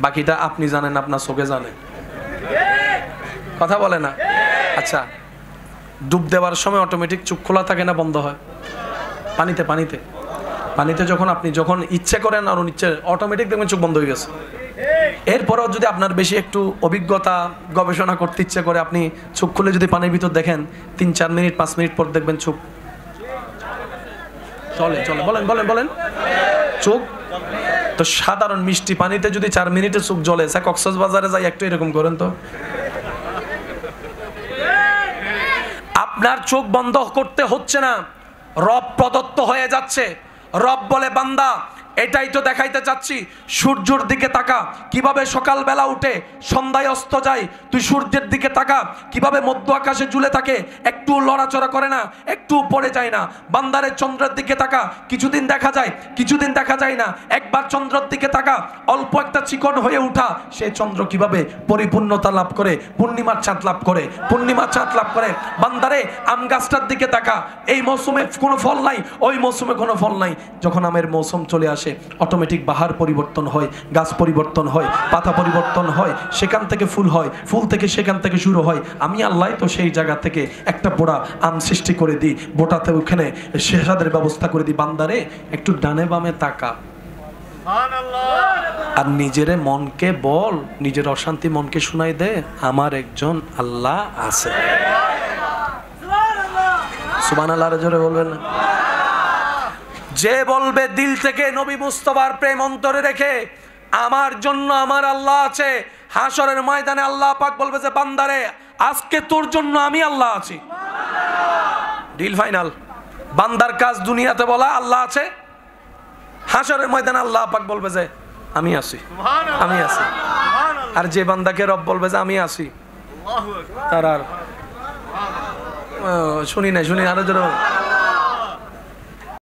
বাকিটা আপনি জানেন, আপনার চোখে জানে। কথা বলে না? আচ্ছা, ডুব দেওয়ার সময় অটোমেটিক চোখ খোলা থাকে না বন্ধ হয়? পানিতে পানিতে পানিতে যখন আপনি যখন ইচ্ছে করেন আর ইচ্ছে, অটোমেটিক দেখবেন চোখ বন্ধ হয়ে গেছে। এরপরেও যদি আপনার বেশি একটু অভিজ্ঞতা গবেষণা করতে ইচ্ছে করে, আপনি চোখ খুলে যদি পানির ভিতর দেখেন, 3-4 মিনিট 5 মিনিট পর দেখবেন চোখ চলে চলে। বলেন বলেন বলেন, চোখ তো সাধারণ মিষ্টি পানিতে যদি 4 মিনিটে চোখ জ্বলে, কক্সবাজারে যাই একটু এরকম করেন তো, আপনার চোখ বন্ধ করতে হচ্ছে না, রব প্রদত্ত হয়ে যাচ্ছে। রব বলে বান্দা এটাই তো দেখাইতে চাচ্ছি, সূর্যের দিকে তাকা কিভাবে সকালবেলা উঠে সন্ধ্যায় অস্ত যায়, তুই সূর্যের দিকে তাকা কিভাবে মধ্য আকাশে ঝুলে থাকে, একটু লড়াচড়া করে না, একটু পড়ে যায় না। বান্দারে চন্দ্রের দিকে তাকা, কিছুদিন দেখা যায় কিছুদিন দেখা যায় না, একবার চন্দ্রের দিকে তাকা, অল্প একটা চিকন হয়ে উঠা সেই চন্দ্র কিভাবে পরিপূর্ণতা লাভ করে, পূর্ণিমার চাঁদ লাভ করে, পূর্ণিমার চাঁদ লাভ করে। বান্দারে আম গাছটার দিকে তাকা, এই মৌসুমে কোনো ফল নাই, ওই মৌসুমে কোনো ফল নাই, যখন আমের মৌসুম চলে আসে অটোমেটিক বাহার পরিবর্তন হয়, গাছ পরিবর্তন হয়, পাতা পরিবর্তন হয়, সেখান থেকে ফুল হয়, ফুল থেকে সেখান থেকে শুরু হয়। আমি আল্লাহ তো সেই জায়গা থেকে একটা বোড়া আম সৃষ্টি করে দিই, বোটাতে ওখানে শেষাদের ব্যবস্থা করে দিই। বান্দারে একটু ডানে বামে তাকা, আর নিজের মনকে বল, নিজের অশান্তি মনকে শোনাই দে, আমার একজন আল্লাহ আছে। সুবহানাল্লাহ জোরে বলবেন না? যে বলবে দিল থেকে নবী মুস্তাফার প্রেম অন্তরে রেখে আমার জন্য আমার আল্লাহ আছে, হাসরের ময়দানে আল্লাহ পাক বলবে যে বান্দারে আজকে তোর জন্য আমি আল্লাহ আছি। Deal final. বান্দার কাজ দুনিয়াতে বলা আল্লাহ আছে, হাসরের ময়দানে আল্লাহ পাক বলবে যে আমি আছি, আমি আছি। আর যে বান্দাকে রব বলবে যে আমি আছি, তার আর শুনি না, শুনি আরো জোরে